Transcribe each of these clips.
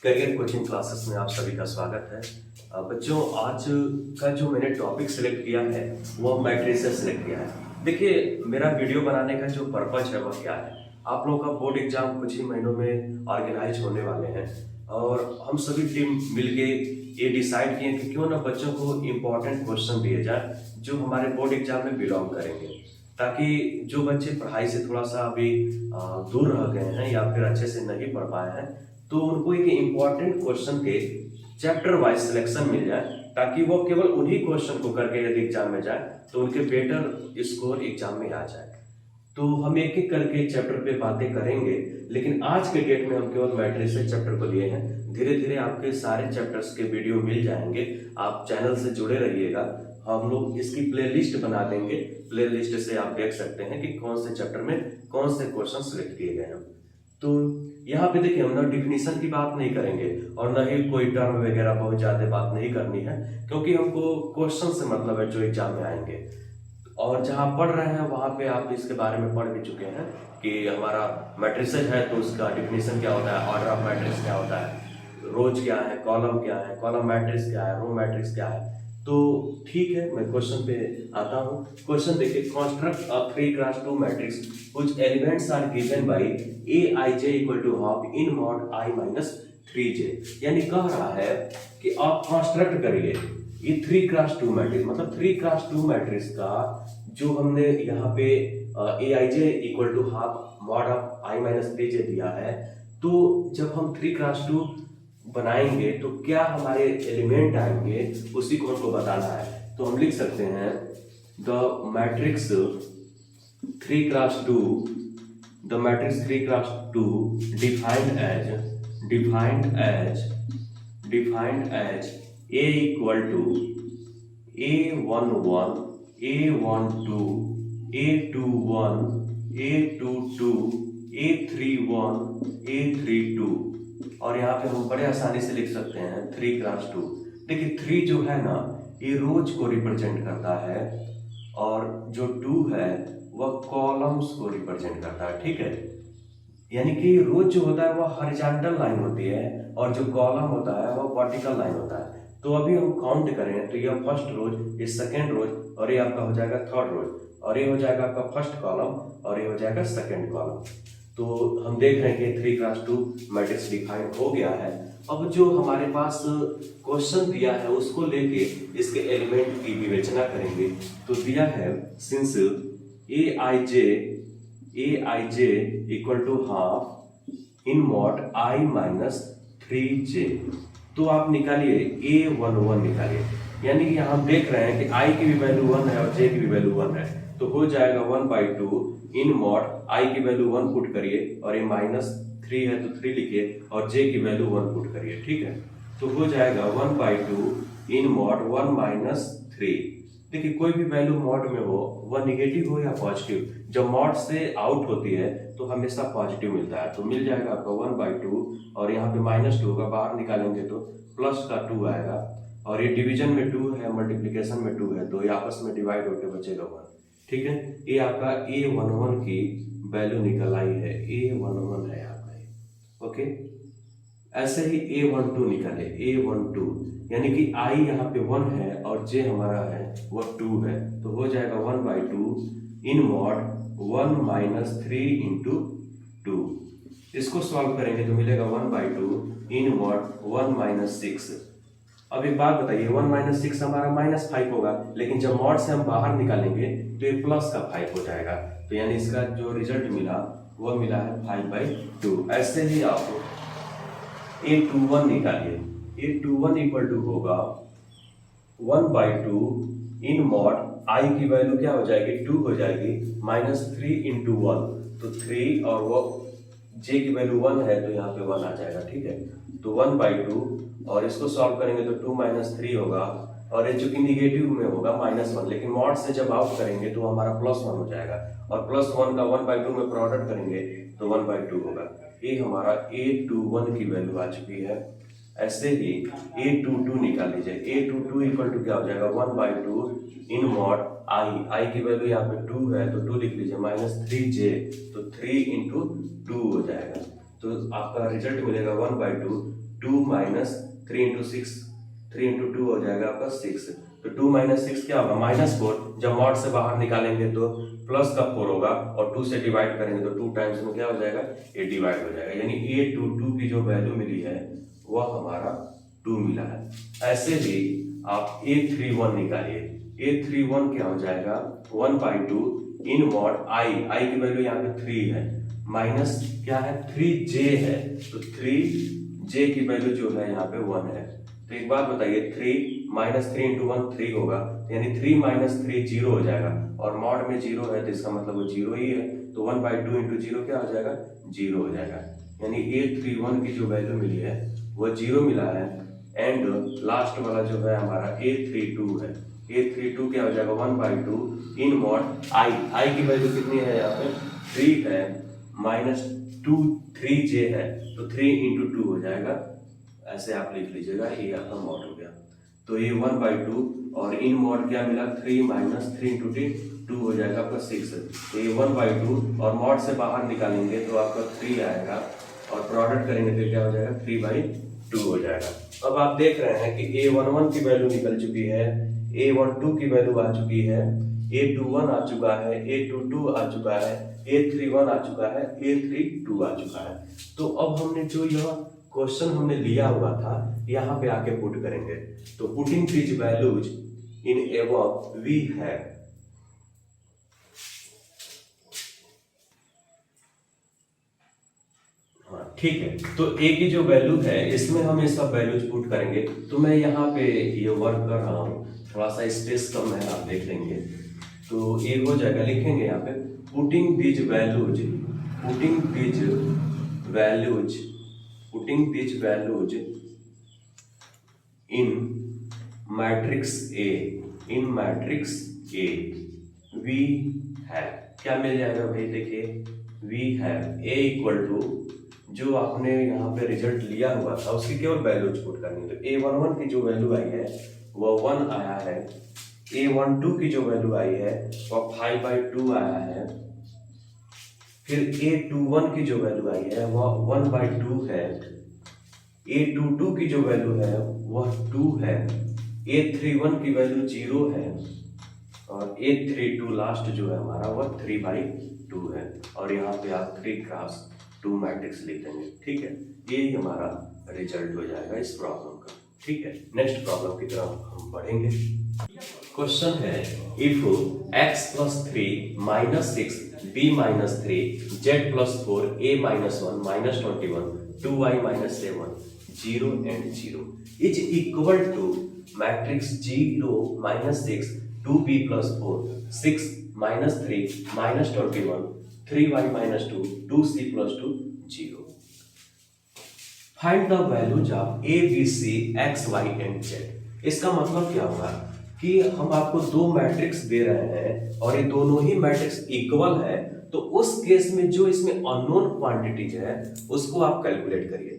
Career coaching classes में आप सभी का स्वागत है। बच्चों, आज का जो मैंने टॉपिक सिलेक्ट किया है वो मैट्रिसेस सिलेक्ट किया है। देखिए, मेरा वीडियो बनाने का जो पर्पज है वह क्या है। आप लोगों का बोर्ड एग्जाम कुछ ही महीनों में ऑर्गेनाइज होने वाले हैं और हम सभी टीम मिलके ये डिसाइड किए कि क्यों ना बच्चों को इम्पोर्टेंट क्वेश्चन दिए जाए जो हमारे बोर्ड एग्जाम में बिलोंग करेंगे, ताकि जो बच्चे पढ़ाई से थोड़ा सा अभी दूर रह गए हैं या फिर अच्छे से नहीं पढ़ पाए हैं तो उनको एक इम्पॉर्टेंट क्वेश्चन के चैप्टर वाइज सिलेक्शन मिल जाए, ताकि वो केवल उन्हीं क्वेश्चन को करके यदि एग्जाम में जाए तो उनके बेटर स्कोर एग्जाम में आ जाए। तो हम एक एक करके चैप्टर पे बातें करेंगे, लेकिन आज के डेट में हम केवल मैट्रिसेस चैप्टर को लिए हैं। धीरे धीरे आपके सारे चैप्टर्स के वीडियो मिल जाएंगे। आप चैनल से जुड़े रहिएगा, हम लोग इसकी प्लेलिस्ट बना देंगे। प्लेलिस्ट से आप देख सकते हैं कि कौन से चैप्टर में कौन से क्वेश्चन सिलेक्ट किए गए हैं। तो यहाँ पे देखिए, हम ना डिफिनीशन की बात नहीं करेंगे और न ही कोई टर्म वगैरह बहुत ज्यादा बात नहीं करनी है, क्योंकि हमको क्वेश्चन से मतलब है जो एग्जाम में आएंगे। और जहाँ पढ़ रहे हैं वहां पे आप इसके बारे में पढ़ भी चुके हैं कि हमारा मैट्रिसेस है तो उसका डिफिनीशन क्या होता है, ऑर्डर ऑफ मैट्रिक्स क्या होता है, रोज क्या है, कॉलम मैट्रिक्स क्या है, रो मैट्रिक्स क्या है। तो ठीक है, मैं क्वेश्चन पे आता हूँ। क्वेश्चन देखिए, construct a 3x2 matrix which elements are given by aij equal to half in mod i minus 3j। यानी कह रहा है कि आप कंस्ट्रक्ट करिए ये 3x2 मैट्रिक्स, मतलब 3x2 मैट्रिक्स का जो हमने यहाँ पे aij equal to half mod of i minus 3j दिया है। तो जब हम 3x2 बनाएंगे तो क्या हमारे एलिमेंट आएंगे, उसी को हमको बताना है। तो हम लिख सकते हैं the matrix 3x2 defined as a equal to a11 a12 a21 a22 a31 a32। और यहाँ पे हम बड़े आसानी से लिख सकते हैं 3x2। देखिए 3 जो है ना, ये रोज को रिप्रेजेंट करता है और जो 2 है वह कॉलम्स को रिप्रेजेंट करता है। ठीक है, यानी कि रोज जो होता है वह हॉरिजॉन्टल लाइन होती है और जो कॉलम होता है वह वर्टिकल लाइन होता है। तो अभी हम काउंट करें तो यह फर्स्ट रोज, ये सेकेंड रोज और ये आपका हो जाएगा थर्ड रोज और ये हो जाएगा आपका फर्स्ट कॉलम और ये हो जाएगा सेकेंड कॉलम। तो हम देख रहे हैं कि 3x2 मैट्रिक्स डिफाइन हो गया है। अब जो हमारे पास क्वेश्चन दिया है उसको लेके इसके एलिमेंट की विवेचना करेंगे। तो दिया है since aij equal to half in mod i minus 3j। तो आप निकालिए a11 निकालिए, यानी कि हम देख रहे हैं कि i की भी वैल्यू 1 है और j की भी वैल्यू 1 है। तो हो जाएगा 1/2 इन मॉड i की वैल्यू 1 पुट करिए और ये माइनस 3 है तो 3 लिखिए और j की वैल्यू 1 पुट करिए। ठीक है, तो हो जाएगा 1/2 इन मॉड 1 माइनस 3। देखिए कोई भी वैल्यू मॉड में हो, वह निगेटिव हो या पॉजिटिव, जब मॉड से आउट होती है तो हमेशा पॉजिटिव मिलता है। तो मिल जाएगा आपका 1/2 और यहाँ पे -2 होगा, बाहर निकालेंगे तो प्लस का 2 आएगा और ये डिवीजन में 2 है, मल्टीप्लीकेशन में 2 है, तो ये आपस में डिवाइड होकर बचेगा 1। ठीक है, ये आपका a11 की वैल्यू निकल आई है, a11 है आपका ये। ओके, ऐसे ही a12 निकाले, a12 यानी कि i यहाँ पे 1 है और j हमारा है वो 2 है। तो हो जाएगा 1/2 इन मॉड 1 माइनस 3 इंटू 2। इसको सॉल्व करेंगे तो मिलेगा 1/2 इन मॉड 1 माइनस 6। अब एक बात बताइए, 1 माइनस 6 हमारा -5 होगा, लेकिन जब मॉड से हम बाहर निकालेंगे तो ये प्लस का 5 हो जाएगा। तो यानी इसका जो रिजल्ट मिला वह मिला है 5/2। ऐसे ही आप a21 निकालिए, a21 इक्वल टू होगा 1/2 इन मॉड i की वैल्यू क्या हो जाएगी, 2 हो जाएगी, -3 इंटू 1 तो 3 और वो j की वैल्यू 1 है तो यहाँ पे 1 आ जाएगा। ठीक है, तो 1/2 और इसको सॉल्व करेंगे तो 2 - 3 होगा और ये चूंकि निगेटिव में होगा -1, लेकिन मॉड से जब आउट करेंगे तो हमारा +1 हो जाएगा और +1 का 1/2 में प्रोडक्ट करेंगे तो 1/2 होगा। ये हमारा a21 की वैल्यू आ चुकी है। ऐसे ही a22 निकाल लीजिए, a22 इक्वल टू क्या हो जाएगा 1/2 इन मॉड i की वैल्यू यहाँ पे 2 है तो 2 लिख लीजिए -3j तो 3 इंटू 2 हो जाएगा। तो आपका रिजल्ट मिलेगा 1/2, 2 माइनस 3 इंटू 6, 3 इंटू 2 हो जाएगा आपका 6। तो 2 माइनस 6 क्या होगा, -4। जब मॉड से बाहर निकालेंगे तो प्लस का 4 होगा, और 2 से डिवाइड करेंगे तो 2 टाइम्स में क्या हो जाएगा, ये डिवाइड हो जाएगा। यानी A22 की जो वैल्यू मिली है वह हमारा 2 मिला है। ऐसे ही आप A31 निकालिए। A31 क्या हो जाएगा, 1/2 इन मॉड आई की वैल्यू यहाँ पे 3 है, माइनस क्या है 3j है, तो 3j की वैल्यू जो है यहाँ पे 1 है। तो एक बात बताइए, 3 माइनस 3 इंटू 1 3 होगा, यानी 3 माइनस 3 0 हो जाएगा, और मॉड में 0 है तो इसका मतलब वो 0 ही है। तो 1/2 इंटू 0 क्या हो जाएगा, 0 हो जाएगा। यानी A31 की जो वैल्यू मिली है वो 0 मिला है। एंड लास्ट वाला जो है हमारा A32 है। A32 क्या हो जाएगा, 1/2 इन मॉड आई की वैल्यू कितनी है यहाँ पे 3 है, माइनस 3j है, तो 3 इंटू 2 हो जाएगा। ऐसे आप लिख लीजिएगा, ये आपका मॉड हो गया। तो ये 1/2 और इन मॉड क्या मिला, 3 माइनस 3 इंटू 2 हो जाएगा आपका 6। तो ये 1/2 और मॉड से बाहर निकालेंगे तो आपका 3 आएगा, और प्रोडक्ट करेंगे तो क्या हो जाएगा, 3/2 हो जाएगा। अब आप देख रहे हैं कि A11 की वैल्यू निकल चुकी है, A12 की वैल्यू आ चुकी है, A21 आ चुका है, A22 आ चुका है, A31 आ चुका है, A32 आ चुका है। तो अब हमने जो यह क्वेश्चन हमने लिया हुआ था यहाँ पे आके पुट करेंगे। तो putting these values in above we have, ठीक है। तो a की जो वैल्यू है इसमें हम ये सब वैल्यूज पुट करेंगे। तो मैं यहाँ पे ये वर्क कर रहा हूँ, थोड़ा सा स्पेस कम है, आप देख लेंगे। तो ये हो जाएगा, लिखेंगे यहाँ पे putting these values, putting these values, putting these values in matrix A, in matrix A we have, क्या मिल जाएगा भाई, देखिए we have A equal to जो आपने यहाँ पे रिजल्ट लिया हुआ था उसकी केवल वैल्यूज पुट करनी है। तो A11 की जो वैल्यू आई है वो 1 आया है, A12 की जो वैल्यू आई है वो 5/2 आया है, फिर A21 की जो वैल्यू आई है वह 1/2 है, A22 की जो वैल्यू है वह 2 है, A31 की वैल्यू 0 है, और A32 लास्ट जो है हमारा वह 3/2 है। और यहाँ पे आप 3 क्रॉस 2 मैट्रिक्स लिख देंगे, ठीक है। ये हमारा रिजल्ट हो जाएगा इस प्रॉब्लम का, ठीक है। नेक्स्ट प्रॉब्लम की तरफ हम बढ़ेंगे। क्वेश्चन है, if x + 3 - 6 b - 3 z + 4 a - 1 - 21 2y - 7 0 and 0 is equal to matrix 0 - 6 2b + 4 6 - 3 - 21 3y - 2 2c + 2 0। Find the values of a b c x y and z। इसका मतलब क्या होगा कि हम आपको दो मैट्रिक्स दे रहे हैं और ये दोनों ही मैट्रिक्स इक्वल है, तो उस केस में जो इसमें अननोन क्वांटिटीज है उसको आप कैलकुलेट करिए।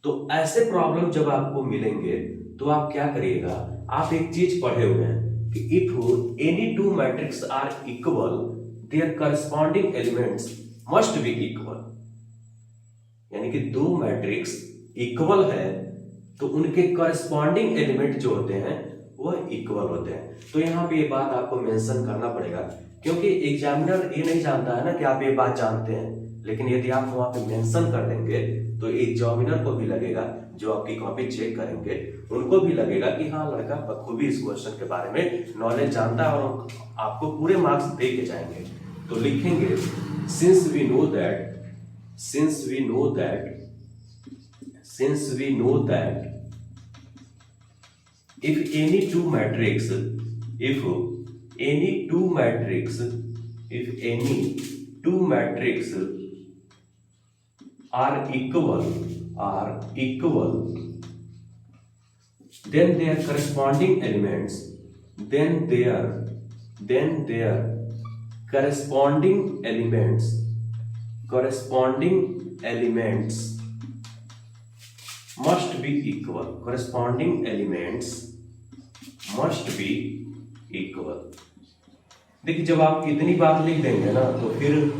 तो ऐसे प्रॉब्लम जब आपको मिलेंगे तो आप क्या करिएगा, आप एक चीज पढ़े हुए हैं कि if any two matrix are equal their corresponding elements must be equal. यानी कि दो मैट्रिक्स इक्वल है तो उनके करस्पॉन्डिंग एलिमेंट जो होते हैं वह इक्वल होते हैं। तो यहाँ पे ये बात आपको मेंशन करना पड़ेगा, क्योंकि एग्जामिनर ये नहीं जानता है ना कि आप ये बात जानते हैं, लेकिन यदि आप वहां पे मेंशन कर देंगे तो एग्जामिनर को भी लगेगा, जो आपकी कॉपी चेक करेंगे उनको भी लगेगा कि हाँ लड़का बखूबी इस क्वेश्चन के बारे में नॉलेज जानता है, और आपको पूरे मार्क्स दे के जाएंगे। तो लिखेंगे since we know that if any two matrix are equal then their corresponding elements must be equal, देखिए जब आप इतनी बात लिख देंगे ना तो फिर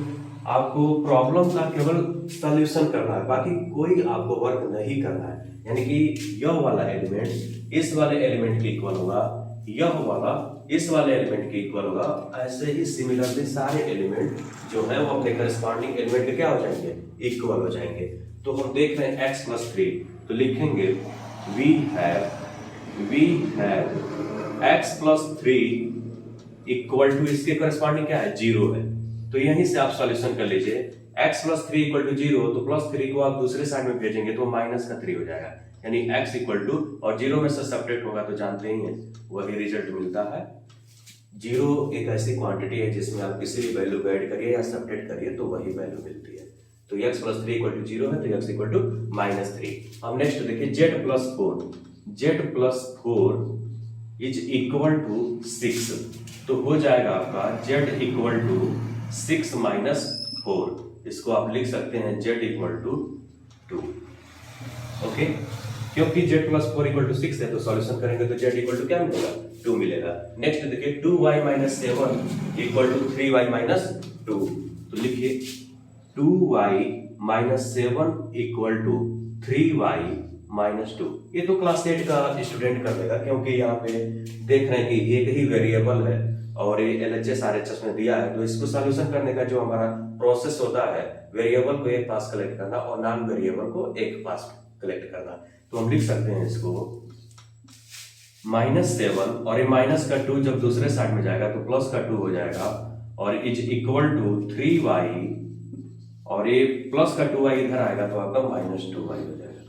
आपको प्रॉब्लम का केवल सॉल्यूशन करना है, बाकी कोई आपको वर्क नहीं करना है। यानी कि यह वाला एलिमेंट इस वाले एलिमेंट के इक्वल होगा, यह वाला इस वाले एलिमेंट के इक्वल होगा, ऐसे ही सिमिलरली सारे एलिमेंट जो है वो अपने करस्पॉन्डिंग एलिमेंट के क्या हो जाएंगे, इक्वल हो जाएंगे। तो हम देख रहे हैं x + 3, तो लिखेंगे we have x + 3 equal to, इसके करस्पॉन्डिंग क्या है, 0 है। तो यहीं से आप सॉल्यूशन कर लीजिए, x + 3 = 0, तो +3 को आप दूसरे साइड में भेजेंगे तो -3 हो जाएगा, यानी x = और 0 में से सब्ट्रैक्ट होगा तो जानते ही हैं वही रिजल्ट मिलता है। 0 एक ऐसी क्वांटिटी है जिसमें आप किसी भी वैल्यू को ऐड करिए या सब्ट्रैक्ट करिए तो वही वैल्यू मिलती है। तो x + 3 = 0 है, तो x = -3। अब नेक्स्ट देखिए z + 4 = 6, तो हो जाएगा आपका z = 6 - 4, इसको आप लिख सकते हैं z = 2। ओके, क्योंकि z + 4 = 6 है तो सॉल्यूशन करेंगे तो z = क्या मिलेगा, 2 मिलेगा। नेक्स्ट देखिए 2y - 7 = 3y - 2, तो लिखिए 2y - 7 = 3y - 2। ये तो क्लास 8 का स्टूडेंट कर लेगा, क्योंकि यहाँ पे देख रहे हैं कि एक ही वेरिएबल है और ये LHS RHS में दिया है, तो इसको सॉल्यूशन करने का जो हमारा प्रोसेस होता है, वेरिएबल को एक पास कलेक्ट करना और नॉन वेरिएबल को एक पास कलेक्ट करना। तो हम लिख सकते हैं इसको -7 और ये माइनस का 2 जब दूसरे साइड में जाएगा तो प्लस का 2 हो जाएगा, और = 3y, और ये प्लस का 2y इधर आएगा तो आपका -2y हो जाएगा।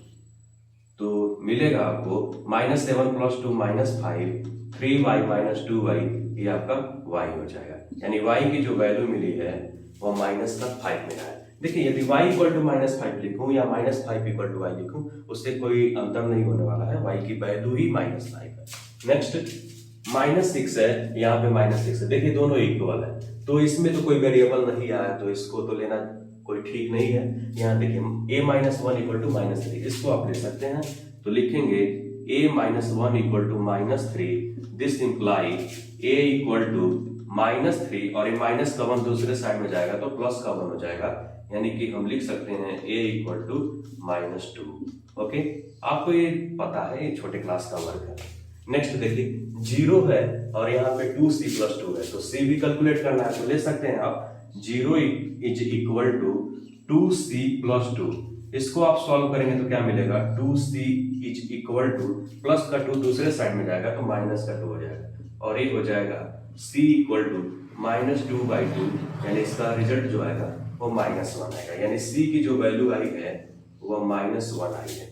तो मिलेगा आपको -7 + 2 -5, 3y - 2y, ये आपका y हो जाएगा। यानी y की जो वैल्यू मिली है वो -5 मिला है। देखिए यदि y = -5 लिखूं या -5 = y लिखूं, उससे कोई अंतर नहीं होने वाला है, y की वैल्यू ही -5 है। नेक्स्ट -6 है, यहाँ पे -6 है, देखिए दोनों इक्वल है, तो इसमें तो कोई वेरिएबल नहीं आया तो इसको तो लेना कोई ठीक नहीं है। यहाँ देखिए a - 1 = -3, इसको आप ले सकते हैं, तो लिखेंगे a - 1 = -3, दिस इंप्लाई a = -3, और ये माइनस का 1 दूसरे साइड में जाएगा तो प्लस का 1 हो जाएगा, यानी कि हम लिख सकते हैं a = -2। ओके, आपको ये पता है, ये छोटे क्लास का वर्क है। नेक्स्ट देखिए 0 है और यहाँ पे 2c + 2 है, तो c भी कैलकुलेट करना है तो ले सकते हैं आप 0 = 2c + 2। इसको आप सॉल्व करेंगे तो क्या मिलेगा, 2c = प्लस का 2 दूसरे साइड में जाएगा तो माइनस का 2 हो जाएगा, और ये हो जाएगा c = -2/2, यानी इसका रिजल्ट जो आएगा वो -1 आएगा, यानी c की जो वैल्यू आई है वो -1 आई है।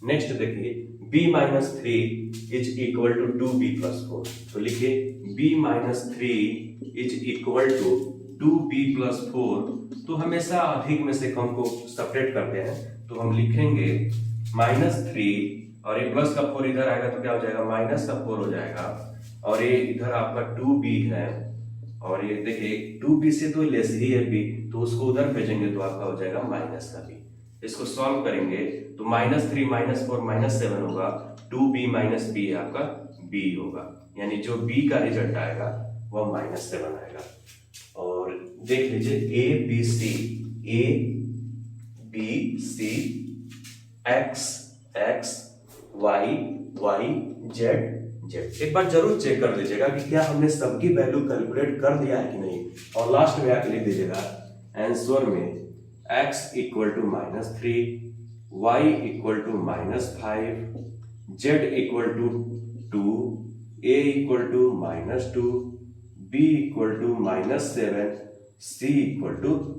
नेक्स्ट देखिए b - 3 = 2b + 4, तो लिखिए b - 3 = 2b + 4, तो हमेशा अधिक में से कम को सेपरेट करते हैं, तो हम लिखेंगे -3 और ये प्लस का 4 इधर आएगा तो क्या हो जाएगा, माइनस का 4 हो जाएगा, और ये इधर आपका 2b है, और ये देखिए 2b से तो लेस ही है b, तो उसको उधर भेजेंगे तो आपका हो जाएगा माइनस का b। इसको सॉल्व करेंगे तो -3 - 4 -7 होगा, 2b - b आपका b होगा, यानी जो b का रिजल्ट आएगा वो -7 आएगा। और देख लीजिए a b c x x y y z z। एक बार जरूर चेक कर लीजिएगा कि क्या हमने सबकी वैल्यू कैलकुलेट कर दिया है कि नहीं, और लास्ट में आके लिख दीजिएगा आंसर में x = -3, y = -5, z = 2, a = -2, b = -7, c =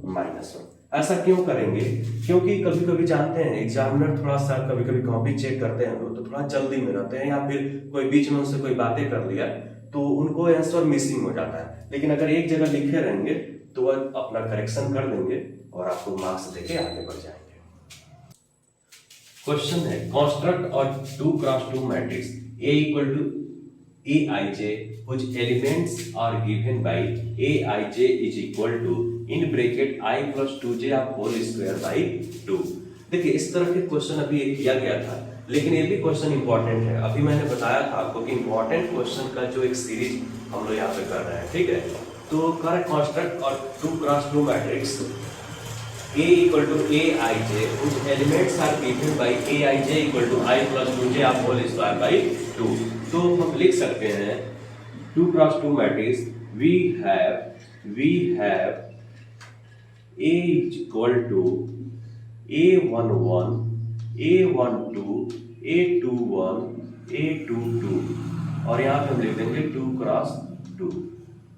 -1। ऐसा क्यों करेंगे, क्योंकि कभी कभी जानते हैं एग्जामिनर थोड़ा सा कभी कभी कॉपी चेक करते हैं तो थोड़ा जल्दी में रहते हैं, या फिर कोई बीच में उनसे कोई बातें कर लिया तो उनको आंसर मिसिंग हो जाता है। लेकिन अगर एक जगह लिखे रहेंगे तो वह अपना करेक्शन कर देंगे और आपको मार्क्स देके आगे बढ़ जाएंगे। क्वेश्चन है कंस्ट्रक्ट और 2x2 matrix A = Aij whose elements are given by Aij is equal to in bracket I + 2j whole square by 2। देखिए इस तरह के क्वेश्चन अभी किया गया था, लेकिन ये भी क्वेश्चन इंपॉर्टेंट है। अभी मैंने बताया था आपको कि इंपॉर्टेंट क्वेश्चन का जो एक सीरीज हम लोग यहाँ पे कर रहे हैं, ठीक है। तो करेक्ट कंस्ट्रक्ट और 2x2 matrix A equal to Aij, whose elements are given by Aij equal to I plus 2j of whole square by 2. तो हम लिख सकते हैं 2 cross 2 matrix we have A is equal to A11, A12, A21, A22 और यहाँ पे हम लिख देंगे 2 क्रॉस 2।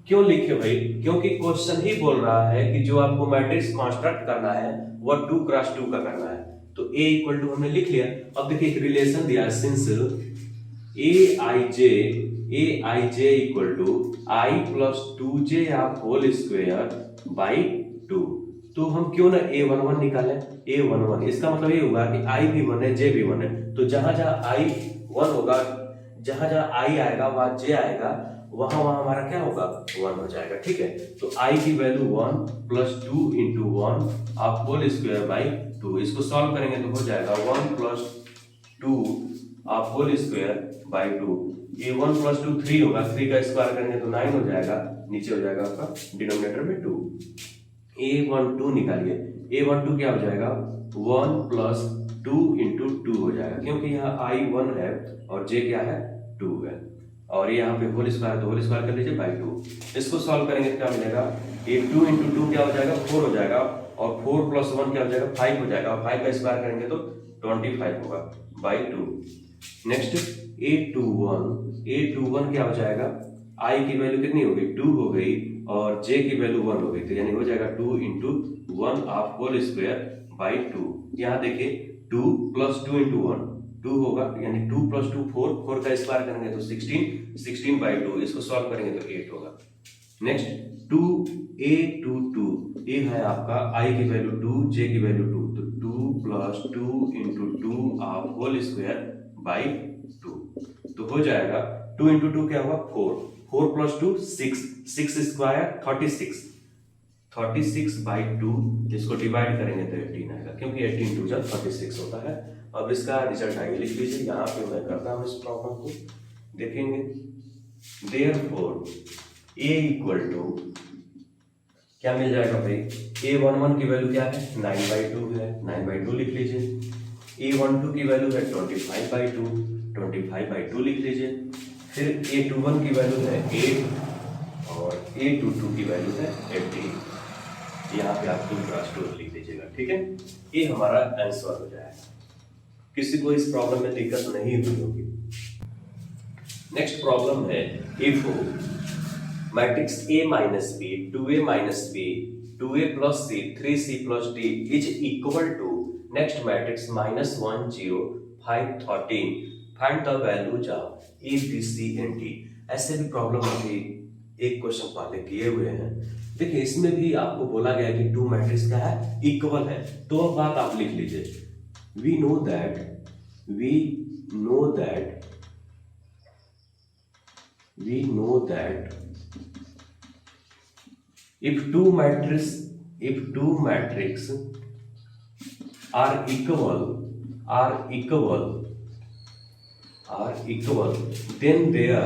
क्यों लिखे भाई? क्योंकि क्वेश्चन ही बोल रहा है कि जो आपको मैट्रिक्स कंस्ट्रक्ट करना है वह 2 क्रॉस 2 का करना है। तो A इक्वल टू हमने लिख लिया। अब देखिए एक रिलेशन दिया है, since Aij equal to I plus 2j of whole square by 2। तो हम क्यों ना A11 निकालें? A11 इसका मतलब ये होगा कि I भी 1 है, J भी 1 है। तो जहां जहां I 1 होगा, जहां जहां I आएगा वहां J आएगा, वहां वहां हमारा क्या होगा? 1 हो जाएगा। ठीक है, तो I की value 1 plus 2 into 1 of whole square by 2। इसको सॉल्व करेंगे तो हो जाएगा 1 plus 2 of whole square by 2। ये 1 प्लस 2 3 होगा, 3 का स्क्वायर करेंगे तो 9 हो जाएगा, नीचे हो जाएगा आपका डिनोमिनेटर में 2। A12 निकालिए, A12 क्या हो जाएगा? 1 प्लस 2 इंटू 2 हो जाएगा, क्योंकि यहाँ I 1 है और J क्या है? 2 है, और यहाँ पे होल स्क्वायर, तो होल स्क्वायर कर लीजिए बाई 2। इसको सॉल्व करेंगे तो क्या मिलेगा? ये 2 इंटू 2 क्या हो जाएगा? 4 हो जाएगा, और 4 प्लस 1 क्या हो जाएगा? 5 हो जाएगा, और 5 का स्क्वायर करेंगे तो 25 होगा बाई 2। नेक्स्ट A21 क्या हो जाएगा? I की वैल्यू कितनी हो गई? 2 हो गई, और J की वैल्यू 1 हो गई, तो यानी हो जाएगा 2 into 1 of whole square by 2। यहाँ देखिए 2 प्लस 2 इंटू 1 2 होगा, यानी 2 प्लस 2 4, 4 का स्क्वायर करेंगे तो 16, 16 बाई 2। इसको सॉल्व करेंगे तो 8 होगा। नेक्स्ट 2A22, ये है आपका I की वैल्यू 2, J की वैल्यू 2, तो 2 plus 2 into 2 of whole square by 2। तो हो जाएगा 2 इंटू 2 क्या होगा? 4, 4 प्लस 2 6, 6 स्क्वायर 36, 36 बाई 2। इसको डिवाइड करेंगे तो 18 आएगा, क्योंकि 18 टू 36 होता है। अब इसका रिजल्ट आगे लिख लीजिए, यहाँ पे मैं करता हूँ इस प्रॉब्लम को, देखेंगे। देयरफॉर A इक्वल टू क्या मिल जाएगा भाई? A11 की वैल्यू क्या है? 9/2 है, 9/2 लिख लीजिए। A12 की वैल्यू है 25/2, 25/2 लिख लीजिए। फिर A21 की वैल्यू है 8, और A22 की वैल्यू है 18। यहाँ पे आप 2 क्रॉस 2 लिख दीजिएगा। ठीक है, ये हमारा आंसर हो जाएगा। किसी को इस प्रॉब्लम में दिक्कत नहीं हुई होगी। नेक्स्ट प्रॉब्लम है if matrix A minus B 2A minus B 2A plus C 3C plus D is equal to next matrix -1 0 5 13 find the values of A B C and D। ऐसे भी problem अभी एक question पहले किए हुए हैं। देखिए इसमें भी आपको बोला गया कि 2 मैट्रिक्स क्या है? इक्वल है। तो अब बात आप लिख लीजिए, we know that if two matrix are equal, then their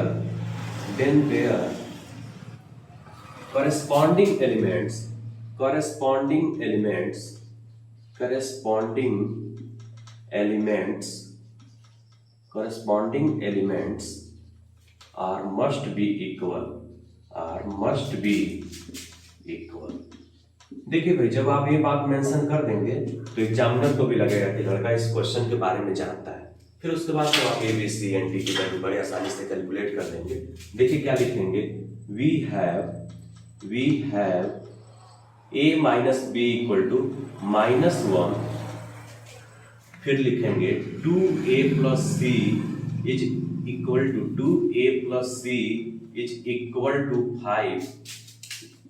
corresponding elements are must be equal। देखिए भाई, जब आप ये बात मेंशन कर देंगे तो एग्जामिनर को भी लगेगा कि लड़का इस क्वेश्चन के बारे में जानता है। फिर उसके बाद तो आप A B C and D की वैल्यू बड़े आसानी से कैलकुलेट कर देंगे। देखिए क्या लिखेंगे, we have A minus B equal to -1, फिर लिखेंगे 2A plus C is equal to 2A plus C is equal to 5।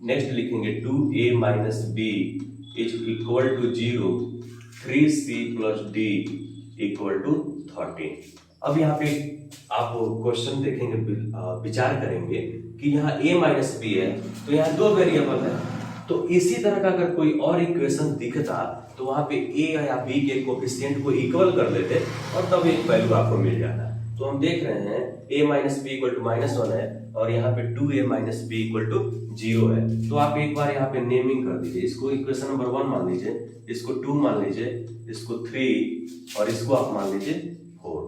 Next लिखेंगे 2A minus B is equal to 0, 3C plus D equal to 13। अब यहाँ पे आप question देखेंगे, विचार करेंगे कि यहाँ A माइनस बी है, तो यहाँ 2 वेरिएबल है। तो इसी तरह का अगर कोई और इक्वेशन दिखता तो वहां पे A या B के कोफिशिएंट को इक्वल कर लेते और तब एक वैल्यू आपको मिल जाता। तो हम देख रहे हैं A minus B equal to -1 है, और यहाँ पे 2a minus B equal to 0 है। तो आप एक बार यहाँ पे नेमिंग कर दीजिए, इसको इक्वेशन नंबर 1 मान लीजिए, इसको 2 मान लीजिए, इसको 3 और इसको आप मान लीजिए 4।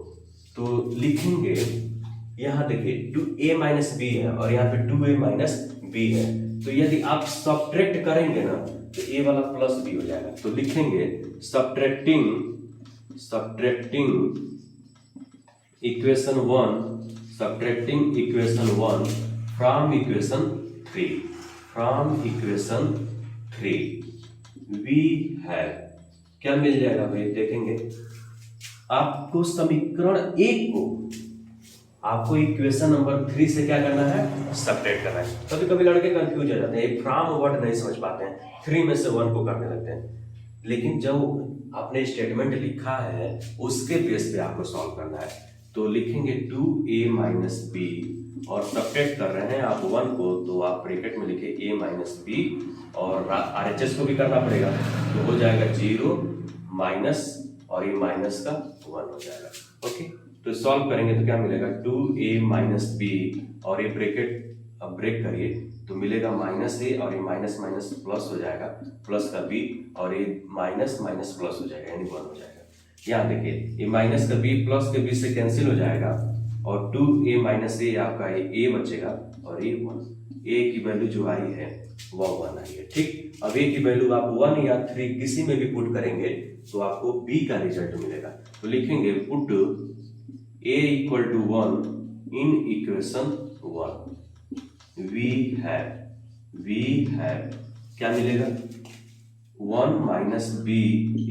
तो लिखेंगे यहाँ देखिए 2a माइनस बी है और यहाँ पे 2a माइनस बी है। तो यदि आप सब्ट्रैक्ट करेंगे ना तो a वाला प्लस b हो जाएगा। तो लिखेंगे subtracting equation 1 from equation 3 we have, क्या मिल जाएगा भाई, देखेंगे आपको समीकरण 1 को आपको इक्वेशन नंबर 3 से क्या करना है, सब्ट्रैक्ट करना है। कभी कभी लड़के कंफ्यूज हो जाते हैं, एक फ्रॉम वर्ड नहीं समझ पाते हैं, 3 में से 1 को करने लगते हैं। लेकिन जब आपने स्टेटमेंट लिखा है उसके बेस पे आपको सॉल्व करना है। तो लिखेंगे 2a माइनस बी और सब्ट्रैक्ट कर रहे हैं आप 1 को, तो आप ब्रैकेट में लिखे a माइनस बी और RHS को भी करना पड़ेगा। तो हो जाएगा 0 माइनस और ये माइनस का 1 हो जाएगा। ओके, तो सॉल्व करेंगे तो क्या मिलेगा, 2a माइनस बी और ये ब्रैकेट अब ब्रेक करिए तो मिलेगा माइनस ए और ये माइनस माइनस प्लस हो जाएगा, प्लस का बी और ये माइनस माइनस प्लस हो जाएगा यानी 1 हो जाएगा। यहाँ देखिए ये माइनस का बी प्लस के बी से कैंसिल हो जाएगा और 2a माइनस ए आपका ये a बचेगा और ये 1। a की वैल्यू जो आई है वो 1 आई है। ठीक, अब a की वैल्यू आप 1 या 3 किसी में भी पुट करेंगे तो आपको b का रिजल्ट मिलेगा। तो लिखेंगे put a equal to 1 in equation 1 we have क्या मिलेगा, 1 minus B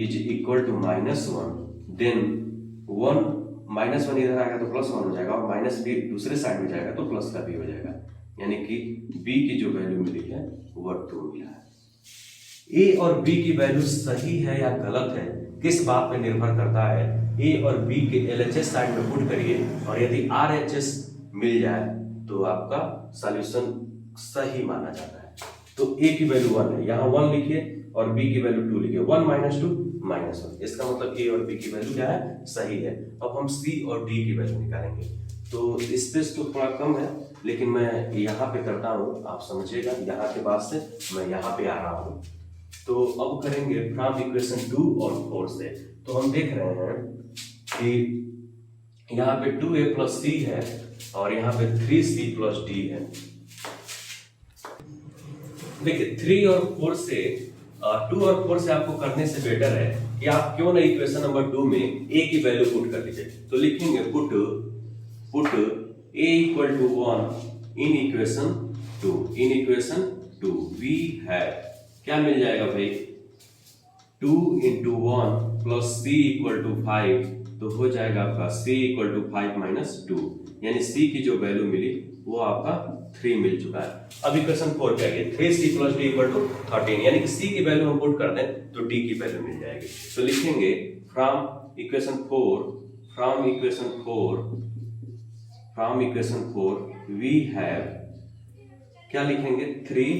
is equal to -1, then 1 -1 इधर आएगा तो +1 हो जाएगा और माइनस बी दूसरे साइड में जाएगा तो प्लस का बी हो जाएगा, यानी कि b की जो वैल्यू मिली है वो 2 मिला है। a और b की वैल्यू सही है या गलत है किस बात पे निर्भर करता है, a और b के LHS साइड में पुट करिए और यदि RHS मिल जाए तो आपका सॉल्यूशन सही माना जाता है। तो a की वैल्यू 1 है, यहाँ 1 लिखिए और b की वैल्यू 2 लिखिए, 1 माइनस 2 माइनस 1, इसका मतलब a और b की वैल्यू क्या है, सही है। अब हम c और d की वैल्यू निकालेंगे। तो स्पेस तो थोड़ा कम है लेकिन मैं यहाँ पे करता हूँ, आप समझिएगा, यहाँ के बाद से मैं यहाँ पे आ रहा हूँ। तो अब करेंगे फ्रॉम इक्वेशन 2 और 4 से। तो हम देख रहे हैं कि यहाँ पे 2a प्लस c है और यहाँ पे 3c प्लस d है। देखिए 3 और 4 से 2 और 4 से आपको करने से बेटर है कि आप क्यों ना इक्वेशन नंबर 2 में a की वैल्यू पुट कर लीजिए। तो लिखेंगे put a equal to 1 in equation 2 we have, क्या मिल जाएगा भाई, 2 into 1 plus c equal to 5, तो हो जाएगा आपका c इक्वल टू 5 माइनस 2, यानी c की जो वैल्यू मिली वो आपका 3 मिल चुका है। अब इक्वेशन 4 पे आइए, 3c plus d equal to 13, यानी कि c की वैल्यू हम पुट कर दें तो d की वैल्यू मिल जाएगी। तो लिखेंगे फ्रॉम इक्वेशन 4 वी हैव, क्या लिखेंगे, 3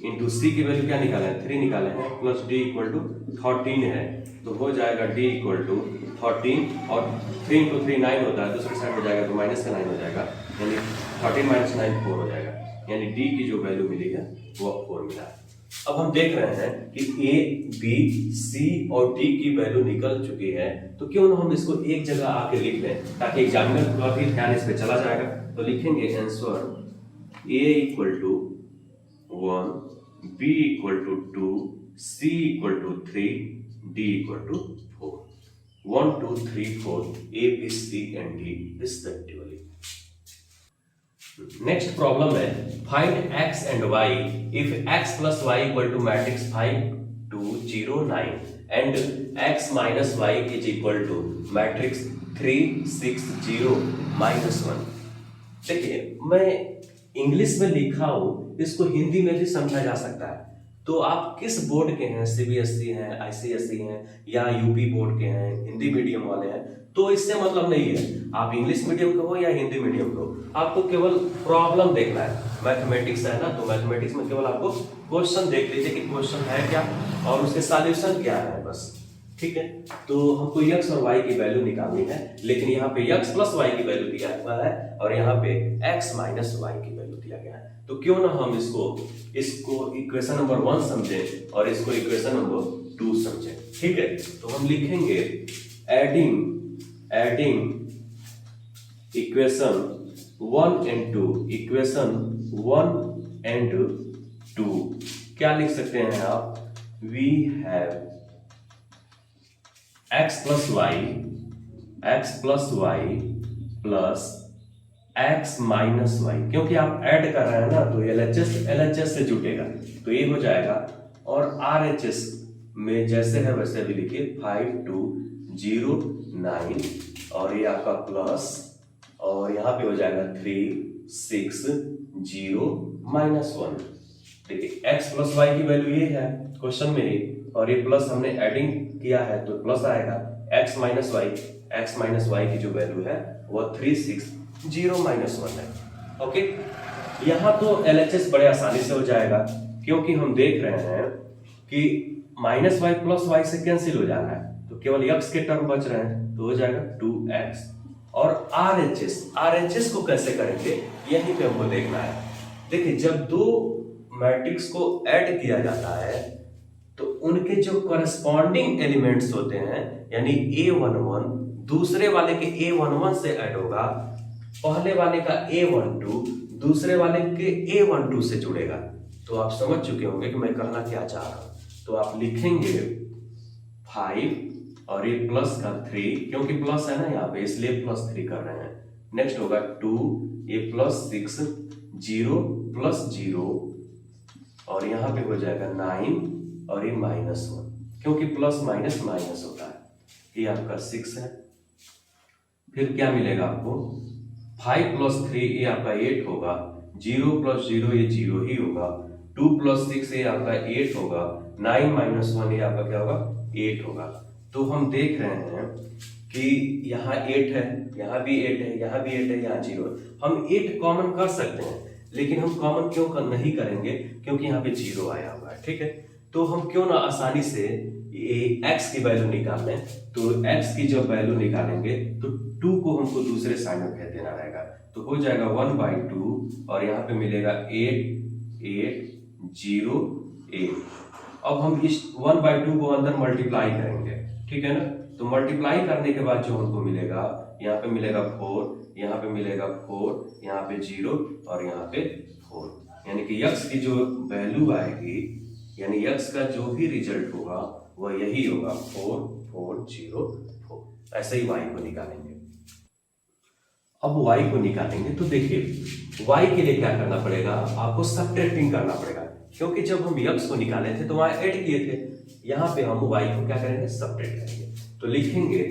इंटू सी की वैल्यू क्या निकाले हैं, 3 निकाले हैं, प्लस डी इक्वल टू 13 है, तो हो जाएगा डी इक्वल टू 13 और 3 इंटू 3 9 होता है, दूसरी साइड में जाएगा तो माइनस का 9 हो जाएगा, यानी 13 माइनस 9 4 हो जाएगा, यानी डी की जो वैल्यू मिली है वो 4 मिला है। अब हम देख रहे हैं कि ए बी सी और डी की वैल्यू निकल चुकी है, तो क्यों ना हम इसको एक जगह आके लिख लें ताकि एग्जामिनर का भी ध्यान इस पे चला जाएगा। तो लिखेंगे answer A equal to 1, B equal to 2, C equal to 3, D equal to 4, 1 2 3 4 A B C and D respectively. Next problem है find x and y if x plus y equal to matrix 5 2 0 9 and x minus y is equal to matrix 3 6 0 minus 1। देखिए मैं English में लिखा हूं, इसको हिंदी में भी समझा जा सकता है। तो आप किस बोर्ड के हैं, सीबीएसई हैं, आईसीएसई हैं या यूपी बोर्ड के हैं, हिंदी मीडियम वाले हैं, तो इससे मतलब नहीं है आप इंग्लिश मीडियम के हो या हिंदी मीडियम के हो, आपको केवल प्रॉब्लम देखना है। मैथमेटिक्स है ना, तो मैथमेटिक्स में केवल आपको क्वेश्चन देख लीजिए कि क्वेश्चन है क्या और उसके सॉल्यूशन क्या है, बस ठीक है। तो हमको x और y की वैल्यू निकालनी है, लेकिन यहाँ पे x प्लस y की वैल्यू दिया हुआ है और यहाँ पे x माइनस y की वैल्यू किया गया है। तो क्यों ना हम इसको इक्वेशन नंबर 1 समझें और इसको इक्वेशन नंबर 2 समझें। ठीक है, तो हम लिखेंगे adding equation 1 and 2, equation 1 and 2 क्या लिख सकते हैं आप? We have x plus Y plus x minus Y, क्योंकि आप ऐड कर रहे हैं ना, तो LHS से जुटेगा, तो ये हो जाएगा। और RHS में जैसे है वैसे भी लिखिए, 5209, और ये आपका प्लस, और यहाँ पे हो जाएगा 360 माइनस 1। देखिए x प्लस वाई की वैल्यू ये है क्वेश्चन में ही, और ये प्लस हमने एडिंग किया है तो प्लस आएगा। x माइनस वाई की जो वैल्यू है वो 360 माइनस 1 है। ओके, यहाँ तो LHS बड़े आसानी से हो जाएगा, क्योंकि हम देख रहे हैं कि माइनस वाई प्लस वाई से कैंसिल हो जा रहा है, तो केवल x के टर्म बच रहे हैं, तो हो जाएगा 2x। और RHS को कैसे करेंगे यहीं पे हमको देखना है। देखिए, जब दो मैट्रिक्स को ऐड किया जाता है तो उनके जो करस्पॉन्डिंग एलिमेंट्स होते हैं, यानी A11 दूसरे वाले के A11 से ऐड होगा, पहले वाले का A12 दूसरे वाले के A12 से जुड़ेगा। तो आप समझ चुके होंगे कि मैं कहना क्या चाह रहा हूं। तो आप लिखेंगे 5 और ये प्लस का 3, क्योंकि प्लस है ना यहाँ पे, इसलिए प्लस 3 कर रहे हैं। नेक्स्ट होगा 2, ये प्लस 6, 0 प्लस 0, और यहाँ पे हो जाएगा 9, और ये माइनस 1, क्योंकि प्लस माइनस माइनस होता है। ये आपका 6 है। फिर क्या मिलेगा आपको? 5 प्लस 3 ये आपका 8 होगा, 0 प्लस 0 ये 0 ही होगा, 2 प्लस 6 ये आपका 8 होगा, 9 माइनस 1 ये आपका क्या होगा? 8 होगा। तो हम देख रहे हैं कि यहाँ 8 है, यहाँ भी 8 है, यहाँ भी 8 है, यहाँ 0 है। हम 8 कॉमन कर सकते हैं, लेकिन हम कॉमन क्यों नहीं करेंगे? क्योंकि यहाँ पे 0 आया हुआ है। ठीक है, तो हम क्यों ना आसानी से ये x की वैल्यू निकाल लें। तो x की जब वैल्यू निकालेंगे तो 2 को हमको दूसरे साइड में भेज देना रहेगा, तो हो जाएगा 1/2, और यहाँ पे मिलेगा 8808। अब हम इस 1/2 को अंदर मल्टीप्लाई करेंगे, ठीक है ना। तो मल्टीप्लाई करने के बाद जो हमको मिलेगा, यहाँ पे मिलेगा 4, यहाँ पे मिलेगा 4, यहाँ पे 0, और यहाँ पे 4, यानी कि x की जो वैल्यू आएगी, यानी x का जो भी रिजल्ट होगा वह यही होगा, 4404। ऐसे ही y को निकालेंगे। अब y को निकालेंगे तो देखिए, y के लिए क्या करना पड़ेगा? आपको सबट्रैक्टिंग करना पड़ेगा, क्योंकि जब हम x को निकाले थे तो वहां ऐड किए थे, यहाँ पे हम y को क्या करेंगे? सबट्रैक्ट करेंगे। तो लिखेंगे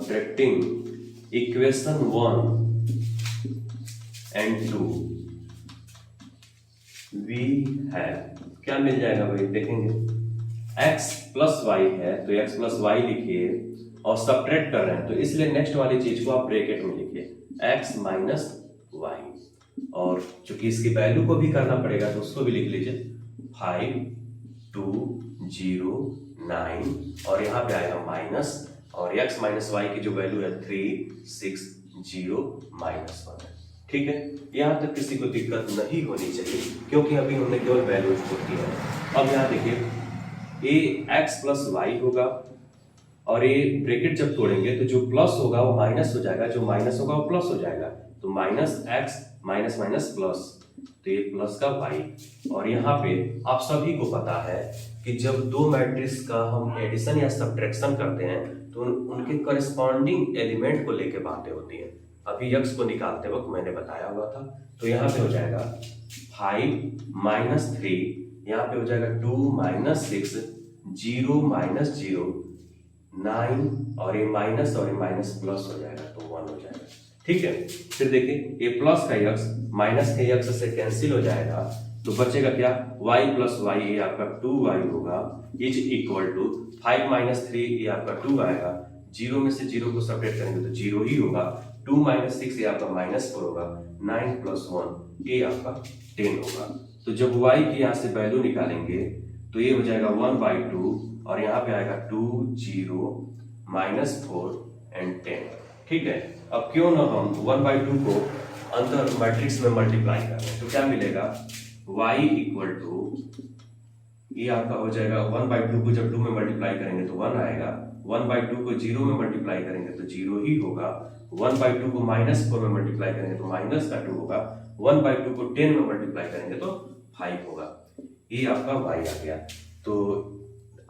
subtracting equation 1 and 2 we have, क्या मिल जाएगा भाई? देखेंगे x प्लस वाई है तो x प्लस वाई लिखिए, और सबट्रैक्ट कर रहे हैं तो इसलिए नेक्स्ट वाली चीज को आप ब्रैकेट में लिखिए, x माइनस वाई, और चूंकि इसकी वैल्यू को भी करना पड़ेगा तो उसको भी लिख लीजिए, 5209, और यहाँ पे आएगा माइनस, और x माइनस वाई की जो वैल्यू है 360 माइनस 1 है। ठीक है, यहाँ तक किसी को दिक्कत नहीं होनी चाहिए, क्योंकि अभी हमने केवल वैल्यूज पुट की है। अब यहाँ देखिए, ये x प्लस वाई होगा, और ये ब्रैकेट जब तोड़ेंगे तो जो प्लस होगा वो माइनस हो जाएगा, जो माइनस होगा वो प्लस हो जाएगा, तो minus x minus minus plus, तो ये प्लस का y। और यहाँ पे आप सभी को पता है कि जब दो मैट्रिक्स का हम एडिशन या सब्ट्रैक्शन करते हैं तो उनके करस्पॉन्डिंग एलिमेंट को लेके बातें होती हैं। अभी x को निकालते वक्त मैंने बताया हुआ था। तो यहाँ पे हो जाएगा 5 माइनस 3, यहाँ पे हो जाएगा 2 माइनस 6, 0 माइनस 0, 9, और ये माइनस और ये माइनस प्लस हो जाएगा, तो 1 हो जाएगा। ठीक है, फिर देखिए, ये प्लस का x माइनस के x से कैंसिल हो जाएगा, तो बचेगा क्या? y प्लस वाई, ये आपका 2y होगा, इज इक्वल टू 5 माइनस 3, ये आपका 2 आएगा, 0 में से 0 को सेपरेट करेंगे तो 0 ही होगा, 2 माइनस 6 ये आपका माइनस 4 होगा, 9 प्लस 1 ये आपका 10 होगा। तो जब y की यहाँ से वैल्यू निकालेंगे तो ये हो जाएगा 1/2, और यहाँ पे आएगा 2 0 माइनस 4 एंड 10। ठीक है, अब क्यों ना हम 1/2 को अंदर मैट्रिक्स में मल्टीप्लाई कर रहे हैं, तो क्या मिलेगा y इक्वल टू, ये आपका हो जाएगा 1/2 को जब 2 में मल्टीप्लाई करेंगे तो 1 आएगा, 1/2 को 0 में मल्टीप्लाई करेंगे तो 0 ही होगा, 1/2 को -4 में मल्टीप्लाई करेंगे तो -2 होगा, 1/2 को 10 में मल्टीप्लाई करेंगे तो 5 होगा। ये आपका y आ गया। तो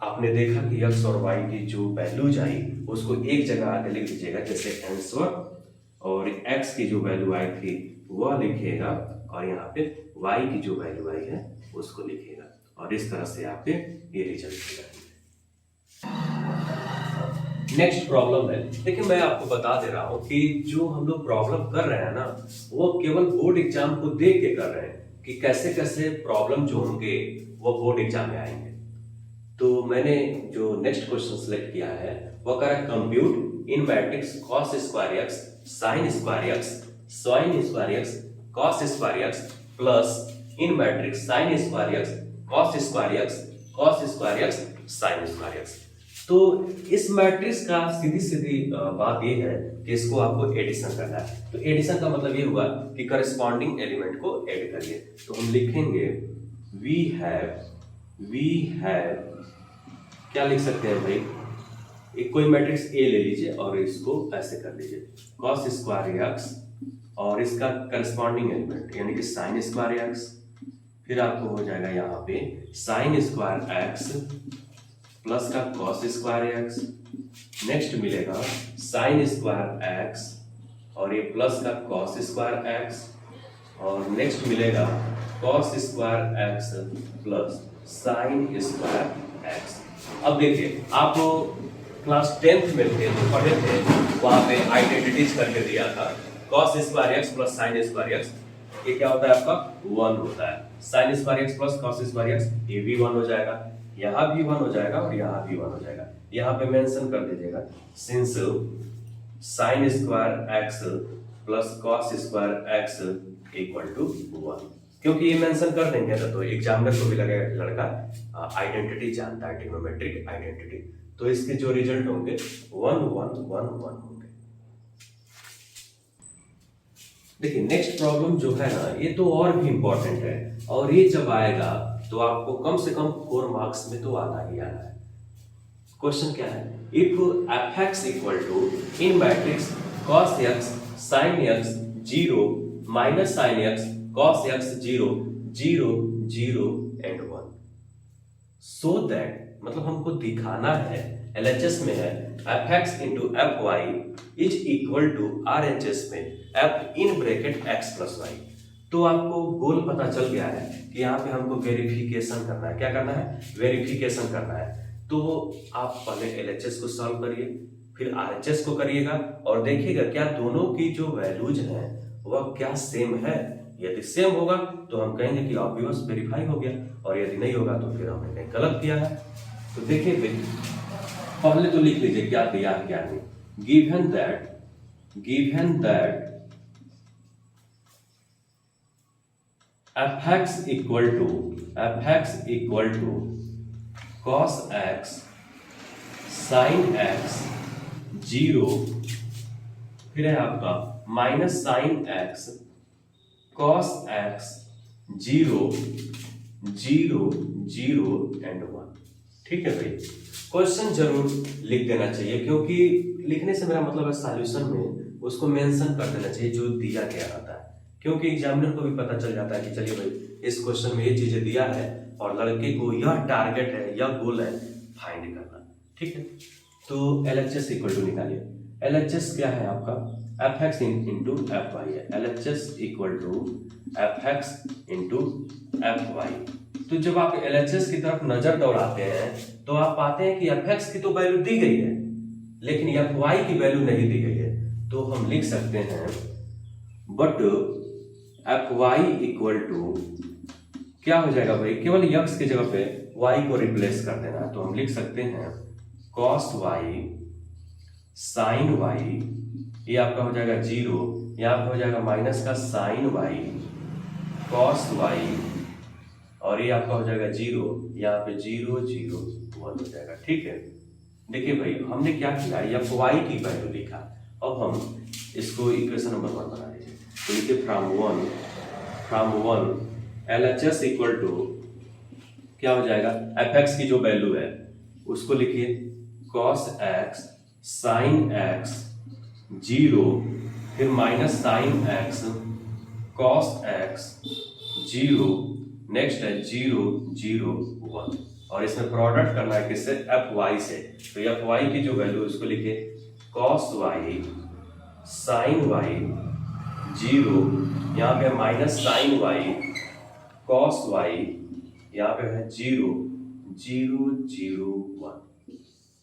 आपने देखा कि x और y की जो वैल्यूज आई उसको एक जगह आके लिख दीजिएगा, जैसे आंसर, और x की जो वैल्यू आई थी वह लिखिएगा, और यहाँ पे y की जो वैल्यू आई है उसको लिखिएगा, और इस तरह से आपके ये रिजल्ट मिलेगा। नेक्स्ट प्रॉब्लम है, देखिए मैं आपको बता दे रहा हूं कि जो हम लोग प्रॉब्लम कर रहे हैं ना, वो केवल बोर्ड एग्जाम को देख के कर रहे हैं कि कैसे कैसे प्रॉब्लम जो होंगे वो बोर्ड एग्जाम में आएंगे। तो मैंने जो नेक्स्ट क्वेश्चन सिलेक्ट किया है वो कह रहा है compute in matrix cos square x sin square x sin square x cos square x plus in matrix sin square x cos square x sin square x। तो इस मैट्रिक्स का सीधी सीधी बात ये है कि इसको आपको एडिशन करना है। तो एडिशन का मतलब ये हुआ कि करस्पॉन्डिंग एलिमेंट को ऐड करिए। तो हम लिखेंगे वी हैव क्या लिख सकते हैं भाई, एक कोई मैट्रिक्स ए ले लीजिए और इसको ऐसे कर लीजिए cos स्क्वायर x और इसका करस्पॉन्डिंग एलिमेंट यानी कि sin स्क्वायर x, फिर आपको हो जाएगा यहाँ पे sin स्क्वायर x प्लस का cos स्क्वायर x, नेक्स्ट मिलेगा sin स्क्वायर x और ये प्लस का cos स्क्वायर x, और नेक्स्ट मिलेगा cos square x plus sin square x। अब देखिए आप क्लास 10th में थे तो पढ़े थे, वहां पे आइडेंटिटीज करके दिया था cos square x plus sin square x, ये क्या होता है आपका 1 होता है, sin square x plus cos square x ये भी 1 हो जाएगा, यहाँ भी 1 हो जाएगा और यहाँ भी 1 हो जाएगा। यहाँ पे मेंशन कर दीजिएगा since sin square x plus cos square x equal to 1, क्योंकि ये मेंशन कर देंगे तो एग्जामिनर को भी लगेगा लड़का आइडेंटिटी जानता है, ट्रिग्नोमेट्रिक आइडेंटिटी। तो इसके जो रिजल्ट होंगे 1 1 1 1 होंगे। देखिए नेक्स्ट प्रॉब्लम जो है ना, ये तो और भी इंपॉर्टेंट है, और ये जब आएगा तो आपको कम से कम 4 मार्क्स में तो आना ही आना है। क्वेश्चन क्या है, if fx equal to in matrix cos x sin x 0 minus sin x cos x 0 0 0 and 1, so that मतलब हमको दिखाना है LHS में है fx into fy is equal to RHS में f in bracket x plus y। तो आपको गोल पता चल गया है कि यहाँ पे हमको वेरिफिकेशन करना है। क्या करना है, वेरिफिकेशन करना है। तो आप पहले LHS को सॉल्व करिए, फिर RHS को करिएगा और देखिएगा क्या दोनों की जो वैल्यूज हैं वह क्या सेम है। यदि सेम होगा तो हम कहेंगे कि ऑब्वियस वेरीफाई हो गया, और यदि नहीं होगा तो फिर हमने कहीं गलत किया है। तो देखिए पहले तो लिख लीजिए क्या दिया है क्या नहीं। Given that fx equal to cos x sin x 0, फिर है आपका minus sin x cos x 0 0 0 and 1। ठीक है भाई, क्वेश्चन जरूर लिख देना चाहिए, क्योंकि लिखने से मेरा मतलब है सॉल्यूशन में उसको मेंशन कर देना चाहिए जो दिया गया रहता है, क्योंकि एग्जामिनर को भी पता चल जाता है कि चलिए भाई इस क्वेश्चन में ये चीजें दिया है और लड़के को यह टारगेट है, यह गोल है फाइंड करना। ठीक है, तो LHS इक्वल टू निकालिए। LHS क्या है आपका fx इंटू fy है, LHS equal to fx into fy। तो जब आप LHS की तरफ नजर दौड़ाते हैं तो आप पाते हैं कि fx की तो वैल्यू दी गई है लेकिन fy की वैल्यू नहीं दी गई है। तो हम लिख सकते हैं बट fy इक्वल टू क्या हो जाएगा भाई, केवल x की जगह पे y को रिप्लेस कर देना है। तो हम लिख सकते हैं cos y sin y, ये आपका हो जाएगा 0, यहाँ पे हो जाएगा माइनस का sin y cos y, और ये आपका हो जाएगा 0, यहाँ पे 0 0 1 हो जाएगा। ठीक है, देखिए भाई, हमने क्या किया, एफ वाई की वैल्यू लिखा। अब हम इसको इक्वेशन नंबर 1 बना लीजिए। तो लिखिए from one LHS equal to क्या हो जाएगा, एफ एक्स की जो वैल्यू है उसको लिखिए cos x sin x 0, फिर minus sin x cos x 0, next है 0 0 1, और इसमें प्रोडक्ट करना है किससे, एफ वाई से। तो एफ वाई की जो वैल्यू उसको लिखिए cos y sin y 0, यहाँ पे minus sin y cos y, यहाँ पे है 0 0 0 1।